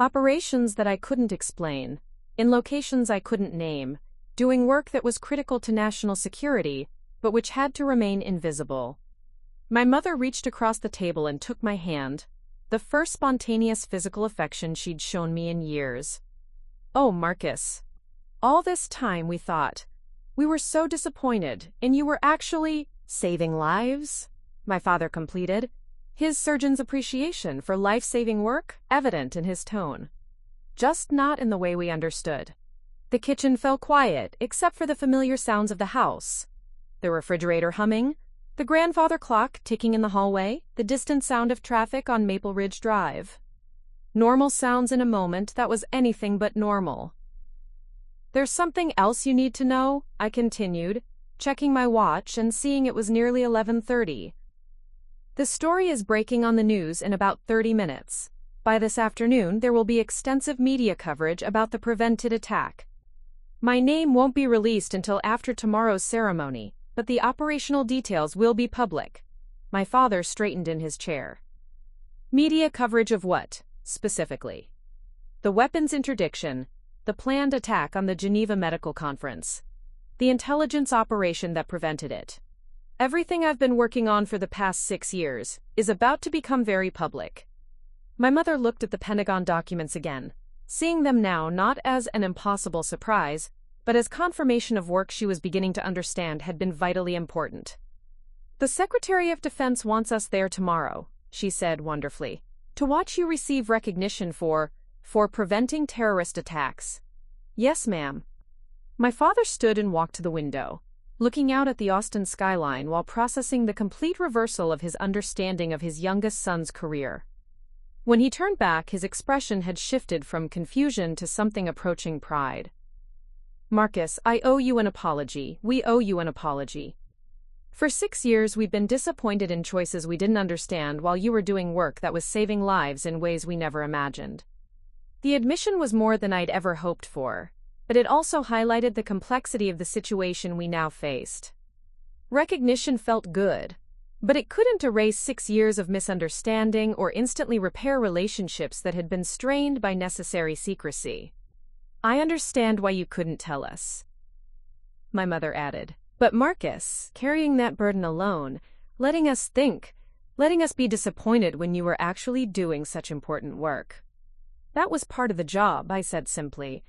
"Operations that I couldn't explain, in locations I couldn't name, doing work that was critical to national security, but which had to remain invisible." My mother reached across the table and took my hand, the first spontaneous physical affection she'd shown me in years. "Oh, Marcus. All this time we thought. We were so disappointed, and you were actually saving lives?" my father completed, his surgeon's appreciation for life-saving work evident in his tone. Just not in the way we understood. The kitchen fell quiet, except for the familiar sounds of the house. The refrigerator humming, the grandfather clock ticking in the hallway, the distant sound of traffic on Maple Ridge Drive. Normal sounds in a moment that was anything but normal. "There's something else you need to know," I continued, checking my watch and seeing it was nearly 11:30. "The story is breaking on the news in about 30 minutes. By this afternoon, there will be extensive media coverage about the prevented attack. My name won't be released until after tomorrow's ceremony, but the operational details will be public." My father straightened in his chair. "Media coverage of what, specifically?" "The weapons interdiction, the planned attack on the Geneva Medical Conference, the intelligence operation that prevented it. Everything I've been working on for the past 6 years is about to become very public." My mother looked at the Pentagon documents again, seeing them now not as an impossible surprise, but as confirmation of work she was beginning to understand had been vitally important. "The Secretary of Defense wants us there tomorrow," she said wonderfully, "to watch you receive recognition for preventing terrorist attacks." "Yes, ma'am." My father stood and walked to the window, looking out at the Austin skyline while processing the complete reversal of his understanding of his youngest son's career. When he turned back, his expression had shifted from confusion to something approaching pride. "Marcus, I owe you an apology. We owe you an apology. For 6 years we've been disappointed in choices we didn't understand while you were doing work that was saving lives in ways we never imagined." The admission was more than I'd ever hoped for, but it also highlighted the complexity of the situation we now faced. Recognition felt good, but it couldn't erase 6 years of misunderstanding or instantly repair relationships that had been strained by necessary secrecy. "I understand why you couldn't tell us," my mother added. "But Marcus, carrying that burden alone, letting us be disappointed when you were actually doing such important work." "That was part of the job," I said simply.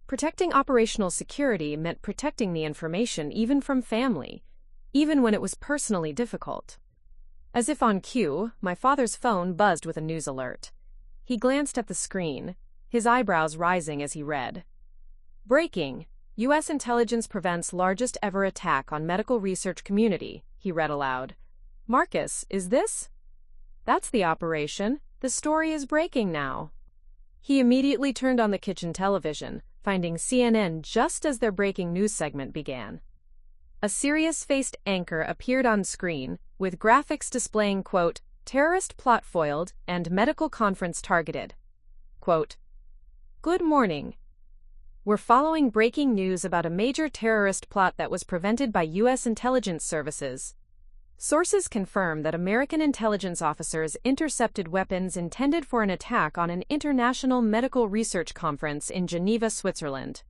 Protecting operational security meant protecting the information even from family, even when it was personally difficult. As if on cue, my father's phone buzzed with a news alert. He glanced at the screen, his eyebrows rising as he read. "Breaking. U.S. intelligence prevents largest ever attack on medical research community," he read aloud. "Marcus, is this?" "That's the operation. The story is breaking now." He immediately turned on the kitchen television, finding CNN just as their breaking news segment began. A serious-faced anchor appeared on screen, with graphics displaying, quote, "terrorist plot foiled and medical conference targeted." Quote, "Good morning. We're following breaking news about a major terrorist plot that was prevented by U.S. intelligence services. Sources confirm that American intelligence officers intercepted weapons intended for an attack on an international medical research conference in Geneva, Switzerland."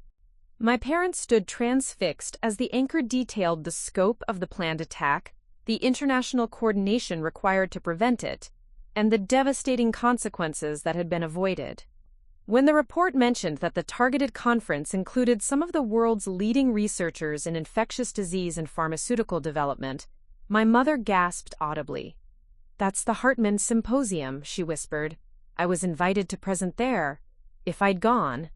My parents stood transfixed as the anchor detailed the scope of the planned attack, the international coordination required to prevent it, and the devastating consequences that had been avoided. When the report mentioned that the targeted conference included some of the world's leading researchers in infectious disease and pharmaceutical development, my mother gasped audibly. "That's the Hartman Symposium," she whispered. "I was invited to present there. If I'd gone."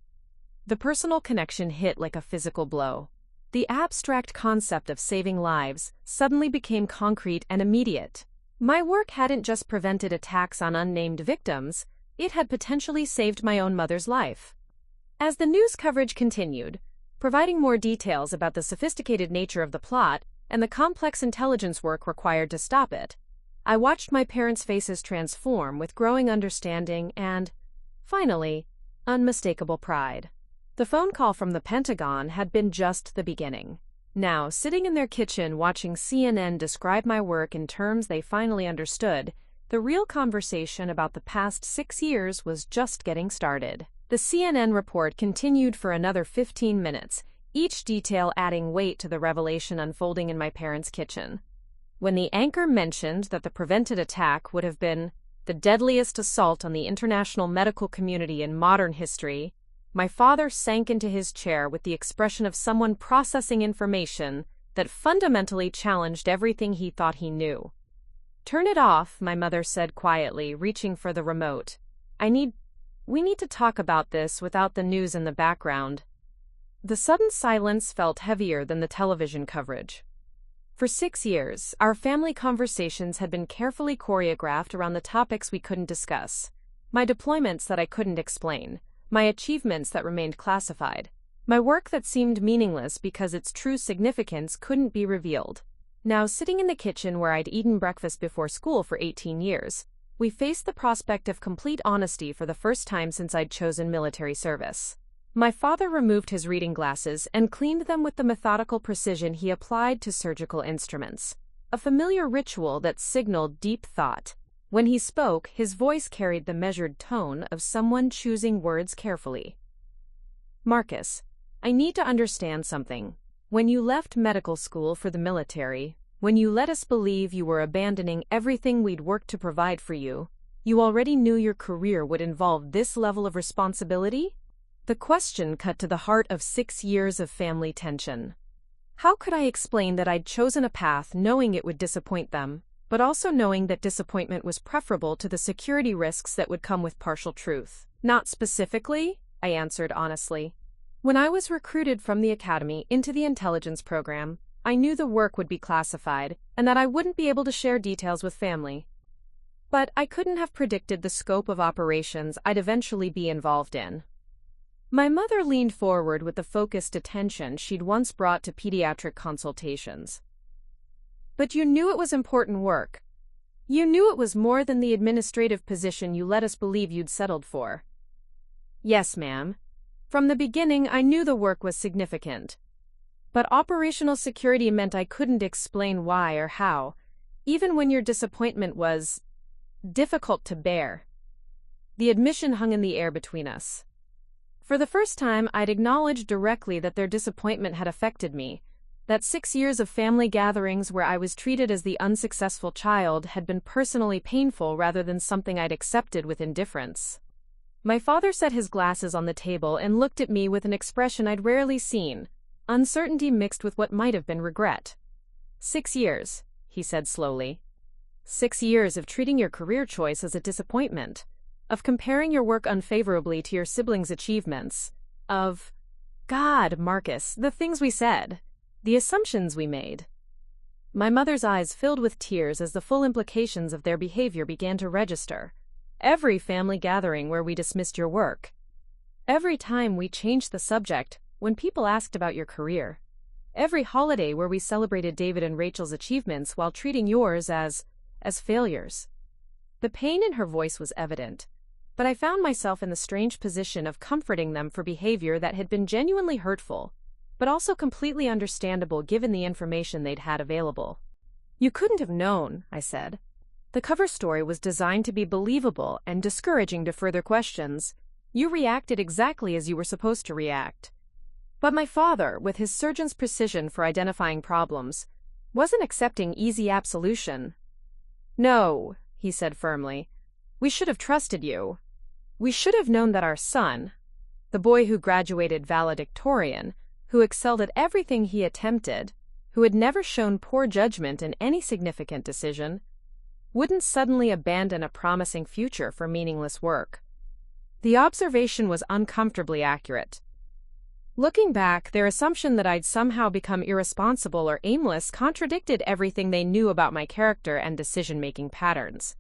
The personal connection hit like a physical blow. The abstract concept of saving lives suddenly became concrete and immediate. My work hadn't just prevented attacks on unnamed victims, it had potentially saved my own mother's life. As the news coverage continued, providing more details about the sophisticated nature of the plot and the complex intelligence work required to stop it. I watched my parents' faces transform with growing understanding and, finally, unmistakable pride. The phone call from the Pentagon had been just the beginning. Now, sitting in their kitchen watching CNN describe my work in terms they finally understood, the real conversation about the past 6 years was just getting started. The CNN report continued for another 15 minutes, each detail adding weight to the revelation unfolding in my parents' kitchen. When the anchor mentioned that the prevented attack would have been the deadliest assault on the international medical community in modern history, my father sank into his chair with the expression of someone processing information that fundamentally challenged everything he thought he knew. "Turn it off," my mother said quietly, reaching for the remote. We need to talk about this without the news in the background." The sudden silence felt heavier than the television coverage. For 6 years, our family conversations had been carefully choreographed around the topics we couldn't discuss. My deployments that I couldn't explain, my achievements that remained classified, my work that seemed meaningless because its true significance couldn't be revealed. Now, sitting in the kitchen where I'd eaten breakfast before school for 18 years, we faced the prospect of complete honesty for the first time since I'd chosen military service. My father removed his reading glasses and cleaned them with the methodical precision he applied to surgical instruments, a familiar ritual that signaled deep thought. When he spoke, his voice carried the measured tone of someone choosing words carefully. "Marcus, I need to understand something. When you left medical school for the military, when you let us believe you were abandoning everything we'd worked to provide for you, you already knew your career would involve this level of responsibility?" The question cut to the heart of 6 years of family tension. How could I explain that I'd chosen a path knowing it would disappoint them, but also knowing that disappointment was preferable to the security risks that would come with partial truth? "Not specifically," I answered honestly. "When I was recruited from the academy into the intelligence program, I knew the work would be classified and that I wouldn't be able to share details with family. But I couldn't have predicted the scope of operations I'd eventually be involved in." My mother leaned forward with the focused attention she'd once brought to pediatric consultations. "But you knew it was important work. You knew it was more than the administrative position you let us believe you'd settled for." "Yes, ma'am. From the beginning, I knew the work was significant. But operational security meant I couldn't explain why or how, even when your disappointment was difficult to bear." The admission hung in the air between us. For the first time, I'd acknowledged directly that their disappointment had affected me, that 6 years of family gatherings where I was treated as the unsuccessful child had been personally painful rather than something I'd accepted with indifference. My father set his glasses on the table and looked at me with an expression I'd rarely seen, uncertainty mixed with what might have been regret. 6 years, he said slowly. 6 years of treating your career choice as a disappointment, of comparing your work unfavorably to your siblings' achievements, of, God, Marcus, the things we said, the assumptions we made. My mother's eyes filled with tears as the full implications of their behavior began to register. Every family gathering where we dismissed your work. Every time we changed the subject when people asked about your career. Every holiday where we celebrated David and Rachel's achievements while treating yours as failures. The pain in her voice was evident, but I found myself in the strange position of comforting them for behavior that had been genuinely hurtful, but also completely understandable given the information they'd had available. "You couldn't have known," I said. "The cover story was designed to be believable and discouraging to further questions. You reacted exactly as you were supposed to react." But my father, with his surgeon's precision for identifying problems, wasn't accepting easy absolution. "No," he said firmly. "We should have trusted you. We should have known that our son, the boy who graduated valedictorian, who excelled at everything he attempted, who had never shown poor judgment in any significant decision, wouldn't suddenly abandon a promising future for meaningless work." The observation was uncomfortably accurate. Looking back, their assumption that I'd somehow become irresponsible or aimless contradicted everything they knew about my character and decision-making patterns.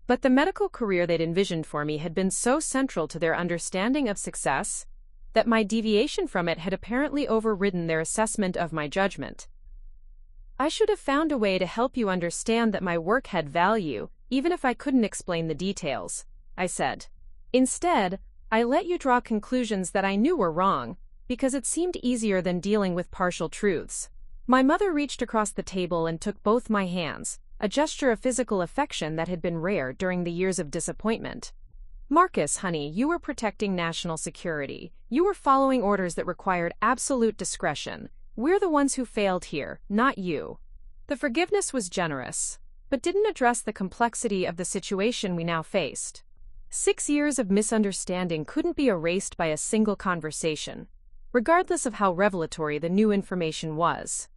But the medical career they'd envisioned for me had been so central to their understanding of success, that my deviation from it had apparently overridden their assessment of my judgment. I should have found a way to help you understand that my work had value, even if I couldn't explain the details, I said. Instead, I let you draw conclusions that I knew were wrong, because it seemed easier than dealing with partial truths. My mother reached across the table and took both my hands, a gesture of physical affection that had been rare during the years of disappointment. Marcus, honey, you were protecting national security. You were following orders that required absolute discretion. We're the ones who failed here, not you. The forgiveness was generous, but didn't address the complexity of the situation we now faced. 6 years of misunderstanding couldn't be erased by a single conversation, regardless of how revelatory the new information was.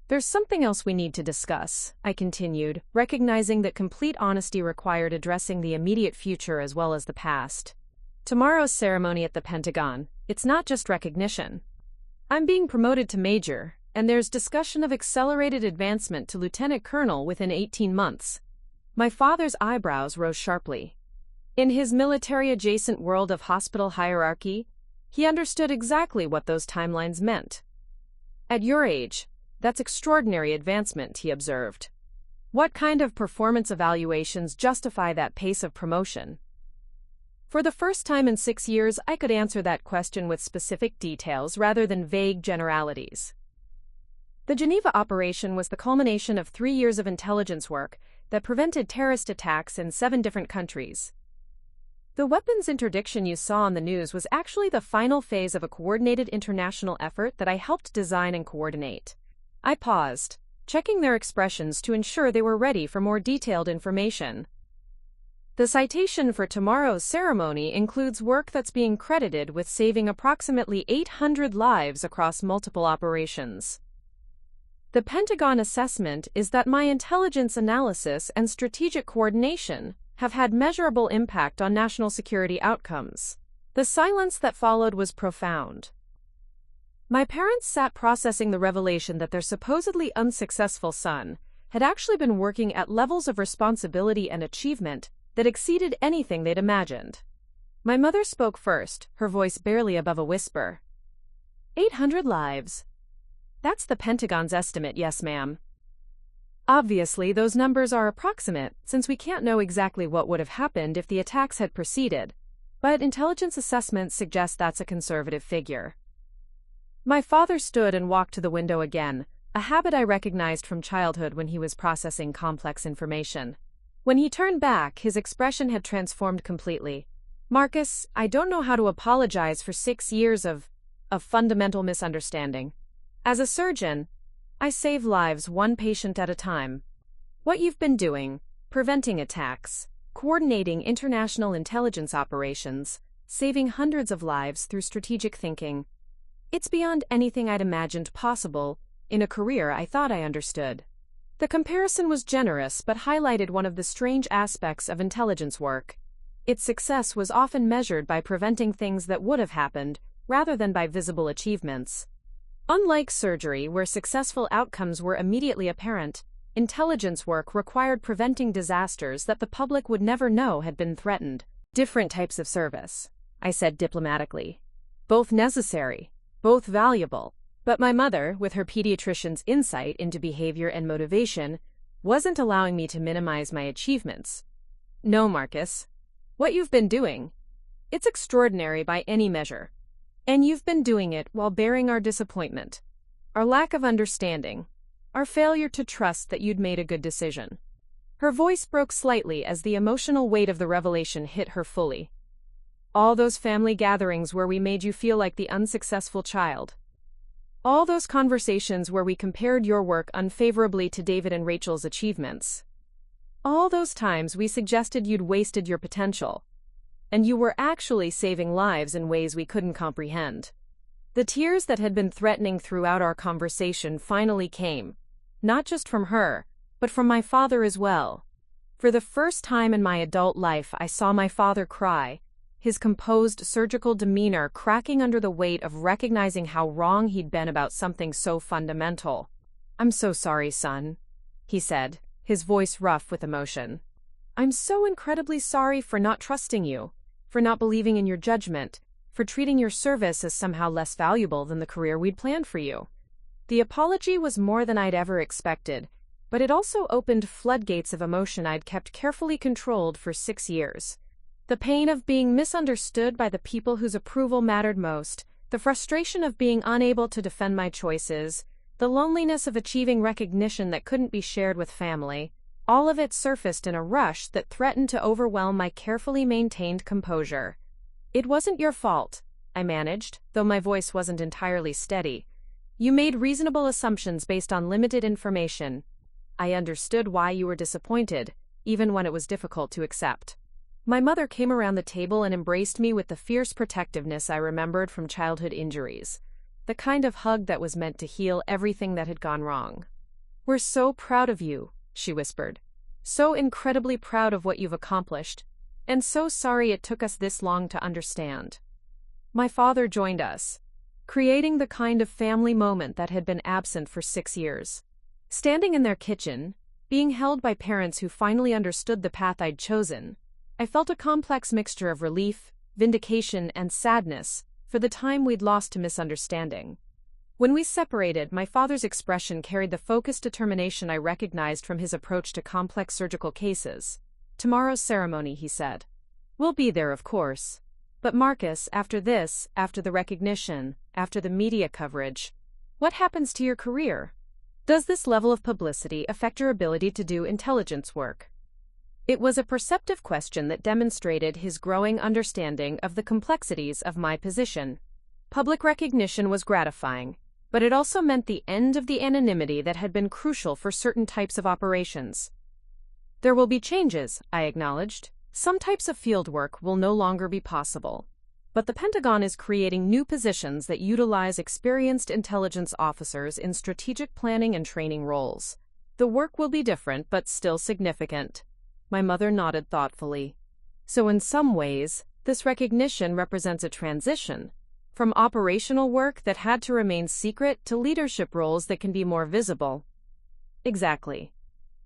There's something else we need to discuss, I continued, recognizing that complete honesty required addressing the immediate future as well as the past. Tomorrow's ceremony at the Pentagon, it's not just recognition. I'm being promoted to major, and there's discussion of accelerated advancement to lieutenant colonel within 18 months. My father's eyebrows rose sharply. In his military-adjacent world of hospital hierarchy, he understood exactly what those timelines meant. At your age, that's extraordinary advancement, he observed. What kind of performance evaluations justify that pace of promotion? For the first time in 6 years, I could answer that question with specific details rather than vague generalities. The Geneva operation was the culmination of 3 years of intelligence work that prevented terrorist attacks in 7 different countries. The weapons interdiction you saw on the news was actually the final phase of a coordinated international effort that I helped design and coordinate. I paused, checking their expressions to ensure they were ready for more detailed information. The citation for tomorrow's ceremony includes work that's being credited with saving approximately 800 lives across multiple operations. The Pentagon assessment is that my intelligence analysis and strategic coordination have had measurable impact on national security outcomes. The silence that followed was profound. My parents sat processing the revelation that their supposedly unsuccessful son had actually been working at levels of responsibility and achievement that exceeded anything they'd imagined. My mother spoke first, her voice barely above a whisper. 800 lives. That's the Pentagon's estimate, yes, ma'am. Obviously, those numbers are approximate, since we can't know exactly what would have happened if the attacks had proceeded, but intelligence assessments suggest that's a conservative figure. My father stood and walked to the window again, a habit I recognized from childhood when he was processing complex information. When he turned back, his expression had transformed completely. Marcus, I don't know how to apologize for 6 years of fundamental misunderstanding. As a surgeon, I save lives one patient at a time. What you've been doing, preventing attacks, coordinating international intelligence operations, saving hundreds of lives through strategic thinking, it's beyond anything I'd imagined possible in a career I thought I understood. The comparison was generous but highlighted one of the strange aspects of intelligence work. Its success was often measured by preventing things that would have happened, rather than by visible achievements. Unlike surgery, where successful outcomes were immediately apparent, intelligence work required preventing disasters that the public would never know had been threatened. Different types of service, I said diplomatically. Both necessary, both valuable. But my mother, with her pediatrician's insight into behavior and motivation, wasn't allowing me to minimize my achievements. No, Marcus. What you've been doing, it's extraordinary by any measure. And you've been doing it while bearing our disappointment, our lack of understanding, our failure to trust that you'd made a good decision. Her voice broke slightly as the emotional weight of the revelation hit her fully. All those family gatherings where we made you feel like the unsuccessful child. All those conversations where we compared your work unfavorably to David and Rachel's achievements. All those times we suggested you'd wasted your potential, and you were actually saving lives in ways we couldn't comprehend. The tears that had been threatening throughout our conversation finally came, not just from her, but from my father as well. For the first time in my adult life, I saw my father cry, his composed surgical demeanor cracking under the weight of recognizing how wrong he'd been about something so fundamental. "I'm so sorry, son," he said, his voice rough with emotion. "I'm so incredibly sorry for not trusting you, for not believing in your judgment, for treating your service as somehow less valuable than the career we'd planned for you. The apology was more than I'd ever expected, but it also opened floodgates of emotion I'd kept carefully controlled for 6 years. The pain of being misunderstood by the people whose approval mattered most, the frustration of being unable to defend my choices, the loneliness of achieving recognition that couldn't be shared with family, all of it surfaced in a rush that threatened to overwhelm my carefully maintained composure. "It wasn't your fault," I managed, though my voice wasn't entirely steady. "You made reasonable assumptions based on limited information. I understood why you were disappointed, even when it was difficult to accept." My mother came around the table and embraced me with the fierce protectiveness I remembered from childhood injuries, the kind of hug that was meant to heal everything that had gone wrong. "We're so proud of you," she whispered. "So incredibly proud of what you've accomplished, and so sorry it took us this long to understand." My father joined us, creating the kind of family moment that had been absent for 6 years. Standing in their kitchen, being held by parents who finally understood the path I'd chosen, I felt a complex mixture of relief, vindication, and sadness for the time we'd lost to misunderstanding. When we separated, my father's expression carried the focused determination I recognized from his approach to complex surgical cases. "Tomorrow's ceremony," he said. "We'll be there, of course. But Marcus, after this, after the recognition, after the media coverage, what happens to your career? Does this level of publicity affect your ability to do intelligence work?" It was a perceptive question that demonstrated his growing understanding of the complexities of my position. Public recognition was gratifying, but it also meant the end of the anonymity that had been crucial for certain types of operations. "There will be changes," I acknowledged. "Some types of field work will no longer be possible. But the Pentagon is creating new positions that utilize experienced intelligence officers in strategic planning and training roles. The work will be different, but still significant." My mother nodded thoughtfully. "So in some ways, this recognition represents a transition, from operational work that had to remain secret to leadership roles that can be more visible." "Exactly.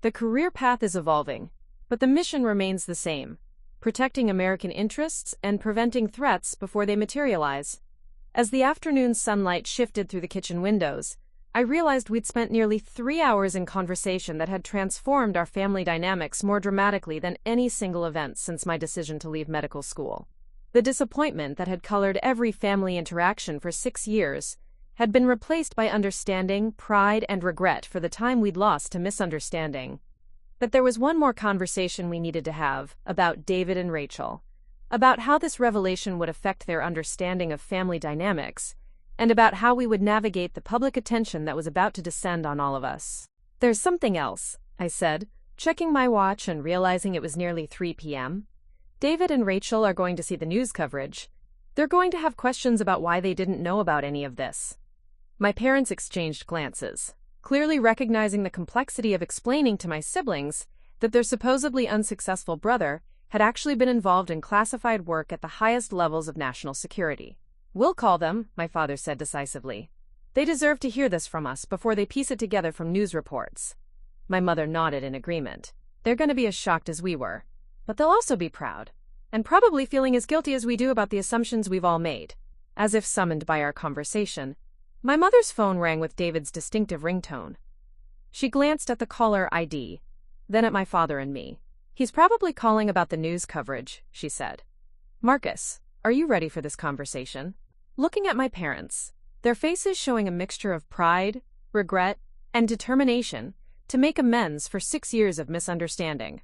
The career path is evolving, but the mission remains the same: protecting American interests and preventing threats before they materialize." As the afternoon sunlight shifted through the kitchen windows, I realized we'd spent nearly 3 hours in conversation that had transformed our family dynamics more dramatically than any single event since my decision to leave medical school. The disappointment that had colored every family interaction for 6 years had been replaced by understanding, pride, and regret for the time we'd lost to misunderstanding. But there was one more conversation we needed to have, about David and Rachel, about how this revelation would affect their understanding of family dynamics, and about how we would navigate the public attention that was about to descend on all of us. "There's something else," I said, checking my watch and realizing it was nearly 3 p.m. "David and Rachel are going to see the news coverage. They're going to have questions about why they didn't know about any of this." My parents exchanged glances, clearly recognizing the complexity of explaining to my siblings that their supposedly unsuccessful brother had actually been involved in classified work at the highest levels of national security. "We'll call them," my father said decisively. "They deserve to hear this from us before they piece it together from news reports." My mother nodded in agreement. "They're going to be as shocked as we were, but they'll also be proud, and probably feeling as guilty as we do about the assumptions we've all made." As if summoned by our conversation, my mother's phone rang with David's distinctive ringtone. She glanced at the caller ID, then at my father and me. "He's probably calling about the news coverage," she said. "Marcus, are you ready for this conversation?" Looking at my parents, their faces showing a mixture of pride, regret, and determination to make amends for 6 years of misunderstanding,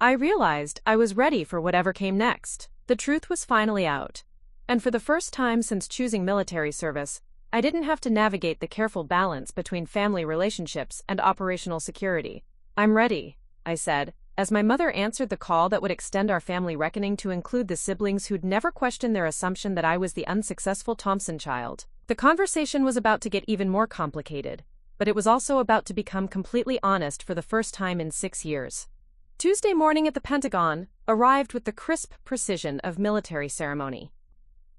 I realized I was ready for whatever came next. The truth was finally out, and for the first time since choosing military service, I didn't have to navigate the careful balance between family relationships and operational security. "I'm ready," I said, as my mother answered the call that would extend our family reckoning to include the siblings who'd never questioned their assumption that I was the unsuccessful Thompson child. The conversation was about to get even more complicated, but it was also about to become completely honest for the first time in 6 years. Tuesday morning at the Pentagon arrived with the crisp precision of military ceremony.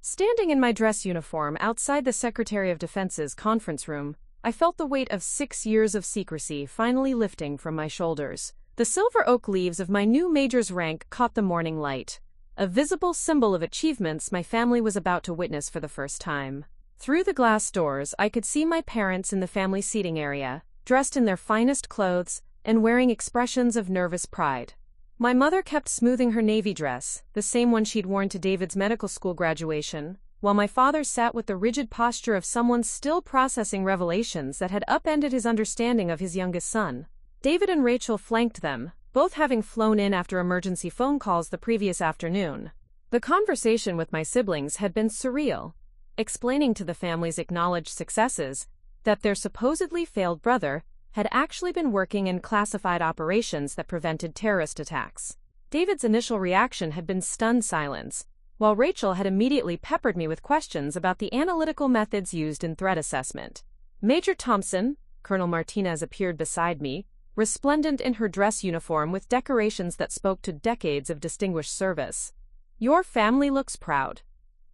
Standing in my dress uniform outside the Secretary of Defense's conference room, I felt the weight of 6 years of secrecy finally lifting from my shoulders. The silver oak leaves of my new major's rank caught the morning light, a visible symbol of achievements my family was about to witness for the first time. Through the glass doors, I could see my parents in the family seating area, dressed in their finest clothes and wearing expressions of nervous pride. My mother kept smoothing her navy dress, the same one she'd worn to David's medical school graduation, while my father sat with the rigid posture of someone still processing revelations that had upended his understanding of his youngest son. David and Rachel flanked them, both having flown in after emergency phone calls the previous afternoon. The conversation with my siblings had been surreal, explaining to the family's acknowledged successes that their supposedly failed brother had actually been working in classified operations that prevented terrorist attacks. David's initial reaction had been stunned silence, while Rachel had immediately peppered me with questions about the analytical methods used in threat assessment. Major Thompson, Colonel Martinez, appeared beside me, resplendent in her dress uniform with decorations that spoke to decades of distinguished service. "Your family looks proud."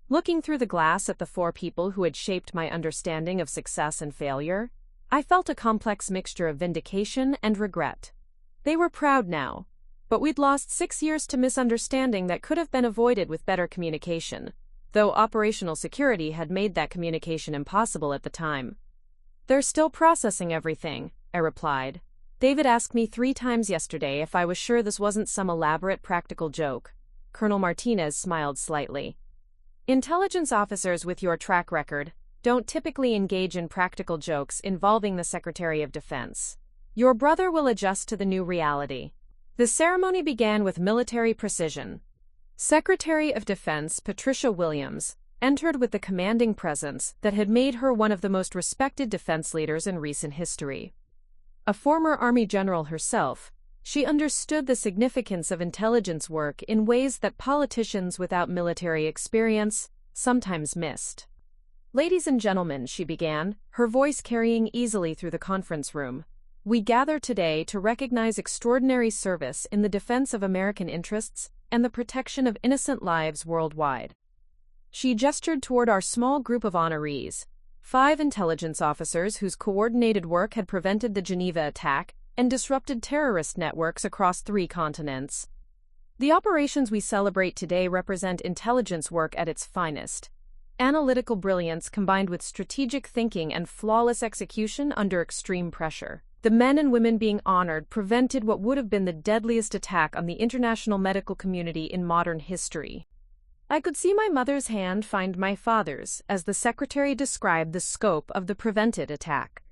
Looking through the glass at the four people who had shaped my understanding of success and failure, I felt a complex mixture of vindication and regret. They were proud now, but we'd lost 6 years to misunderstanding that could have been avoided with better communication, though operational security had made that communication impossible at the time. "They're still processing everything," I replied. "David asked me 3 times yesterday if I was sure this wasn't some elaborate practical joke." Colonel Martinez smiled slightly. "Intelligence officers with your track record don't typically engage in practical jokes involving the Secretary of Defense. Your brother will adjust to the new reality." The ceremony began with military precision. Secretary of Defense Patricia Williams entered with the commanding presence that had made her one of the most respected defense leaders in recent history. A former Army general herself, she understood the significance of intelligence work in ways that politicians without military experience sometimes missed. "Ladies and gentlemen," she began, her voice carrying easily through the conference room, "we gather today to recognize extraordinary service in the defense of American interests and the protection of innocent lives worldwide." She gestured toward our small group of honorees, 5 intelligence officers whose coordinated work had prevented the Geneva attack and disrupted terrorist networks across 3 continents. The operations we celebrate today represent intelligence work at its finest. Analytical brilliance combined with strategic thinking and flawless execution under extreme pressure. The men and women being honored prevented what would have been the deadliest attack on the international medical community in modern history. I could see my mother's hand find my father's as the secretary described the scope of the prevented attack.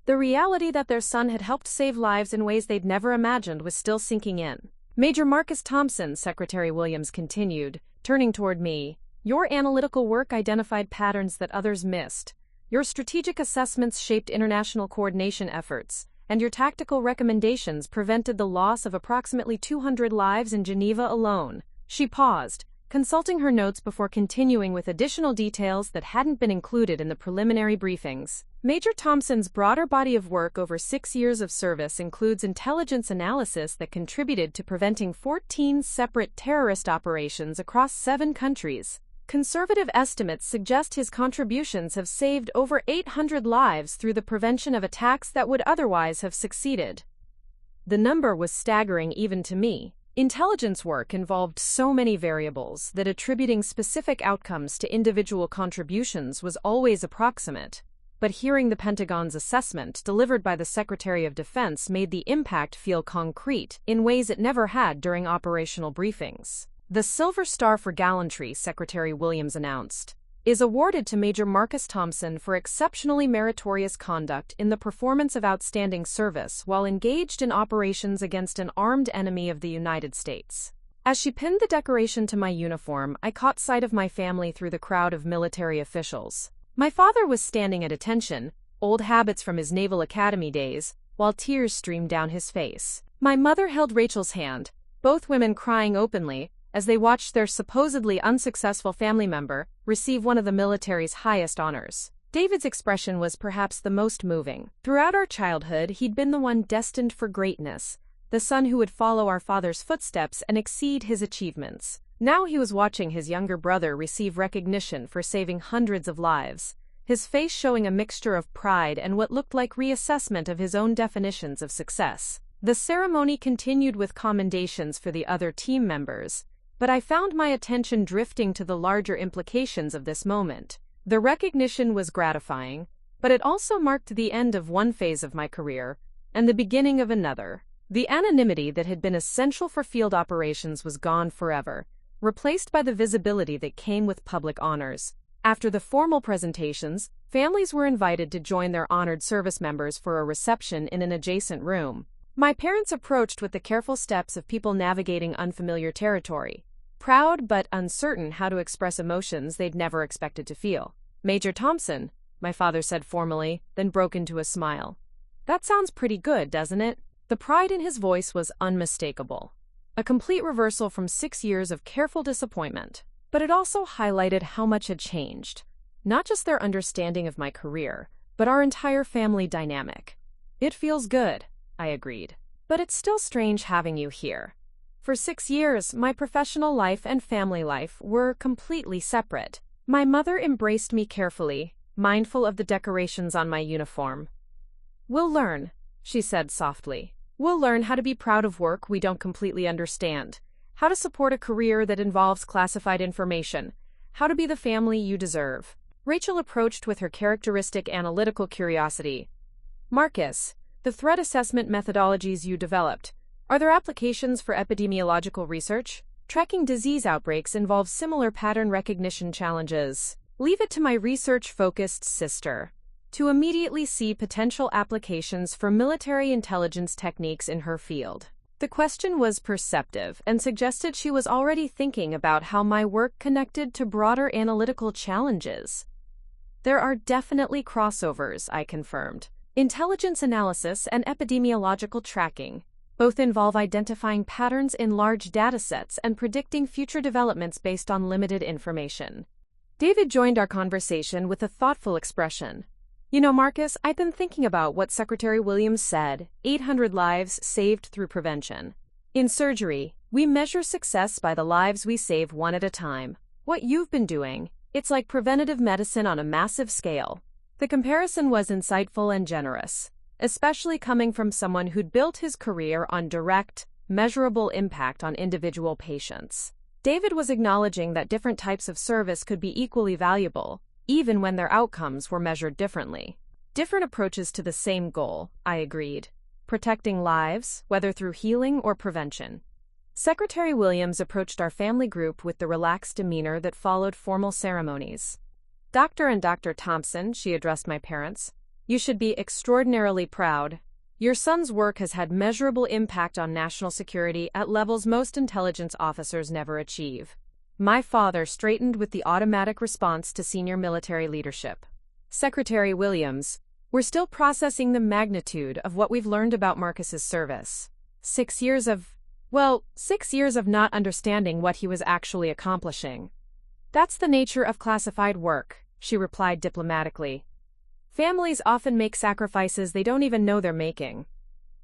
The reality that their son had helped save lives in ways they'd never imagined was still sinking in. "Major Marcus Thompson," Secretary Williams continued, turning toward me, "your analytical work identified patterns that others missed. Your strategic assessments shaped international coordination efforts, and your tactical recommendations prevented the loss of approximately 200 lives in Geneva alone." She paused, consulting her notes before continuing with additional details that hadn't been included in the preliminary briefings. Major Thompson's broader body of work over 6 years of service includes intelligence analysis that contributed to preventing 14 separate terrorist operations across 7 countries. Conservative estimates suggest his contributions have saved over 800 lives through the prevention of attacks that would otherwise have succeeded. The number was staggering even to me. Intelligence work involved so many variables that attributing specific outcomes to individual contributions was always approximate. But hearing the Pentagon's assessment delivered by the Secretary of Defense made the impact feel concrete in ways it never had during operational briefings. "The Silver Star for Gallantry," Secretary Williams announced, "is awarded to Major Marcus Thompson for exceptionally meritorious conduct in the performance of outstanding service while engaged in operations against an armed enemy of the United States." As she pinned the decoration to my uniform, I caught sight of my family through the crowd of military officials. My father was standing at attention, old habits from his Naval Academy days, while tears streamed down his face. My mother held Rachel's hand, both women crying openly, as they watched their supposedly unsuccessful family member receive one of the military's highest honors. David's expression was perhaps the most moving. Throughout our childhood, he'd been the one destined for greatness, the son who would follow our father's footsteps and exceed his achievements. Now he was watching his younger brother receive recognition for saving hundreds of lives, his face showing a mixture of pride and what looked like reassessment of his own definitions of success. The ceremony continued with commendations for the other team members, but I found my attention drifting to the larger implications of this moment. The recognition was gratifying, but it also marked the end of one phase of my career and the beginning of another. The anonymity that had been essential for field operations was gone forever, replaced by the visibility that came with public honors. After the formal presentations, families were invited to join their honored service members for a reception in an adjacent room. My parents approached with the careful steps of people navigating unfamiliar territory, proud but uncertain how to express emotions they'd never expected to feel. "Major Thompson," my father said formally, then broke into a smile. "That sounds pretty good, doesn't it?" The pride in his voice was unmistakable. A complete reversal from 6 years of careful disappointment. But it also highlighted how much had changed. Not just their understanding of my career, but our entire family dynamic. "It feels good," I agreed. "But it's still strange having you here." For 6 years, my professional life and family life were completely separate. My mother embraced me carefully, mindful of the decorations on my uniform. "We'll learn," she said softly. "We'll learn how to be proud of work we don't completely understand, how to support a career that involves classified information, how to be the family you deserve." Rachel approached with her characteristic analytical curiosity. "Marcus, the threat assessment methodologies you developed, are there applications for epidemiological research? Tracking disease outbreaks involves similar pattern recognition challenges. Leave it to my research-focused sister to immediately see potential applications for military intelligence techniques in her field." The question was perceptive and suggested she was already thinking about how my work connected to broader analytical challenges. "There are definitely crossovers," I confirmed. "Intelligence analysis and epidemiological tracking both involve identifying patterns in large datasets and predicting future developments based on limited information." David joined our conversation with a thoughtful expression. "You know, Marcus, I've been thinking about what Secretary Williams said, 800 lives saved through prevention. In surgery, we measure success by the lives we save one at a time. What you've been doing, it's like preventative medicine on a massive scale." The comparison was insightful and generous, especially coming from someone who'd built his career on direct, measurable impact on individual patients. David was acknowledging that different types of service could be equally valuable, even when their outcomes were measured differently. "Different approaches to the same goal," I agreed. "Protecting lives, whether through healing or prevention." Secretary Williams approached our family group with the relaxed demeanor that followed formal ceremonies. "Dr. and Dr. Thompson," she addressed my parents, "you should be extraordinarily proud. Your son's work has had measurable impact on national security at levels most intelligence officers never achieve." My father straightened with the automatic response to senior military leadership. "Secretary Williams, we're still processing the magnitude of what we've learned about Marcus's service. 6 years of not understanding what he was actually accomplishing." "That's the nature of classified work," she replied diplomatically. "Families often make sacrifices they don't even know they're making.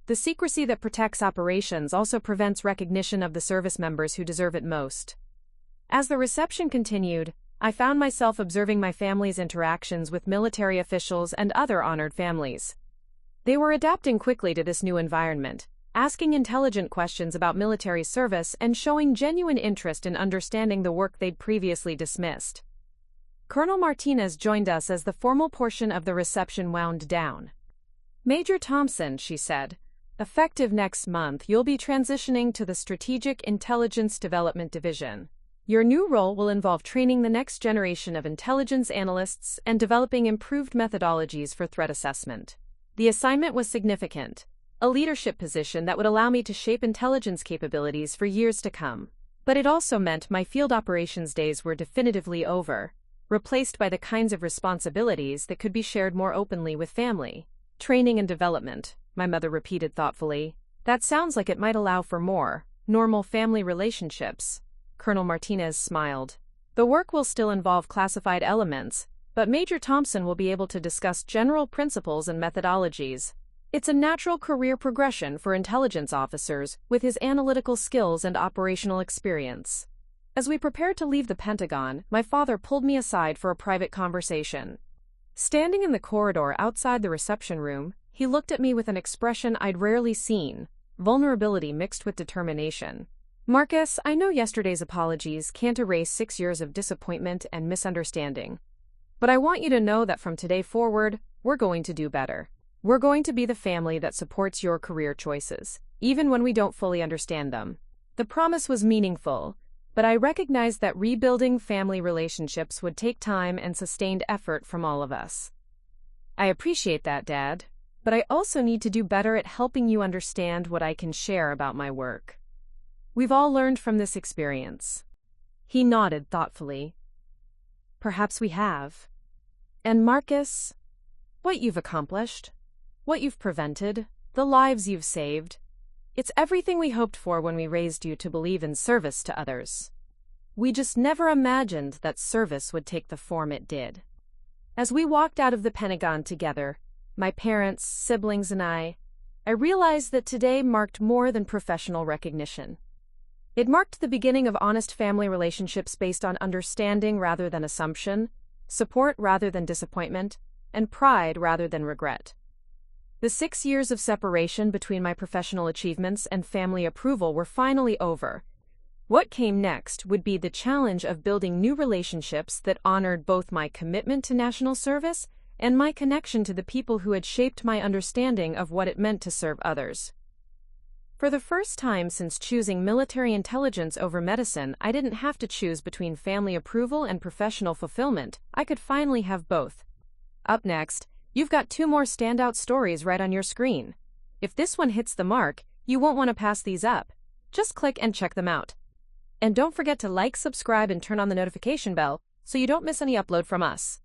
The secrecy that protects operations also prevents recognition of the service members who deserve it most." As the reception continued, I found myself observing my family's interactions with military officials and other honored families. They were adapting quickly to this new environment, asking intelligent questions about military service and showing genuine interest in understanding the work they'd previously dismissed. Colonel Martinez joined us as the formal portion of the reception wound down. "Major Thompson," she said, "effective next month, you'll be transitioning to the Strategic Intelligence Development Division. Your new role will involve training the next generation of intelligence analysts and developing improved methodologies for threat assessment." The assignment was significant, a leadership position that would allow me to shape intelligence capabilities for years to come. But it also meant my field operations days were definitively over, replaced by the kinds of responsibilities that could be shared more openly with family. "Training and development," my mother repeated thoughtfully. "That sounds like it might allow for more normal family relationships." Colonel Martinez smiled. "The work will still involve classified elements, but Major Thompson will be able to discuss general principles and methodologies. It's a natural career progression for intelligence officers with his analytical skills and operational experience." As we prepared to leave the Pentagon, my father pulled me aside for a private conversation. Standing in the corridor outside the reception room, he looked at me with an expression I'd rarely seen, vulnerability mixed with determination. Marcus, I know yesterday's apologies can't erase 6 years of disappointment and misunderstanding. But I want you to know that from today forward, we're going to do better. We're going to be the family that supports your career choices, even when we don't fully understand them. The promise was meaningful, but I recognized that rebuilding family relationships would take time and sustained effort from all of us. I appreciate that, Dad, but I also need to do better at helping you understand what I can share about my work. We've all learned from this experience. He nodded thoughtfully. Perhaps we have. And Marcus, what you've accomplished, what you've prevented, the lives you've saved, it's everything we hoped for when we raised you to believe in service to others. We just never imagined that service would take the form it did. As we walked out of the Pentagon together, my parents, siblings, and I realized that today marked more than professional recognition. It marked the beginning of honest family relationships based on understanding rather than assumption, support rather than disappointment, and pride rather than regret. The 6 years of separation between my professional achievements and family approval were finally over. What came next would be the challenge of building new relationships that honored both my commitment to national service and my connection to the people who had shaped my understanding of what it meant to serve others. For the first time since choosing military intelligence over medicine, I didn't have to choose between family approval and professional fulfillment. I could finally have both. Up next, you've got 2 more standout stories right on your screen. If this one hits the mark, you won't want to pass these up. Just click and check them out. And don't forget to like, subscribe, and turn on the notification bell so you don't miss any upload from us.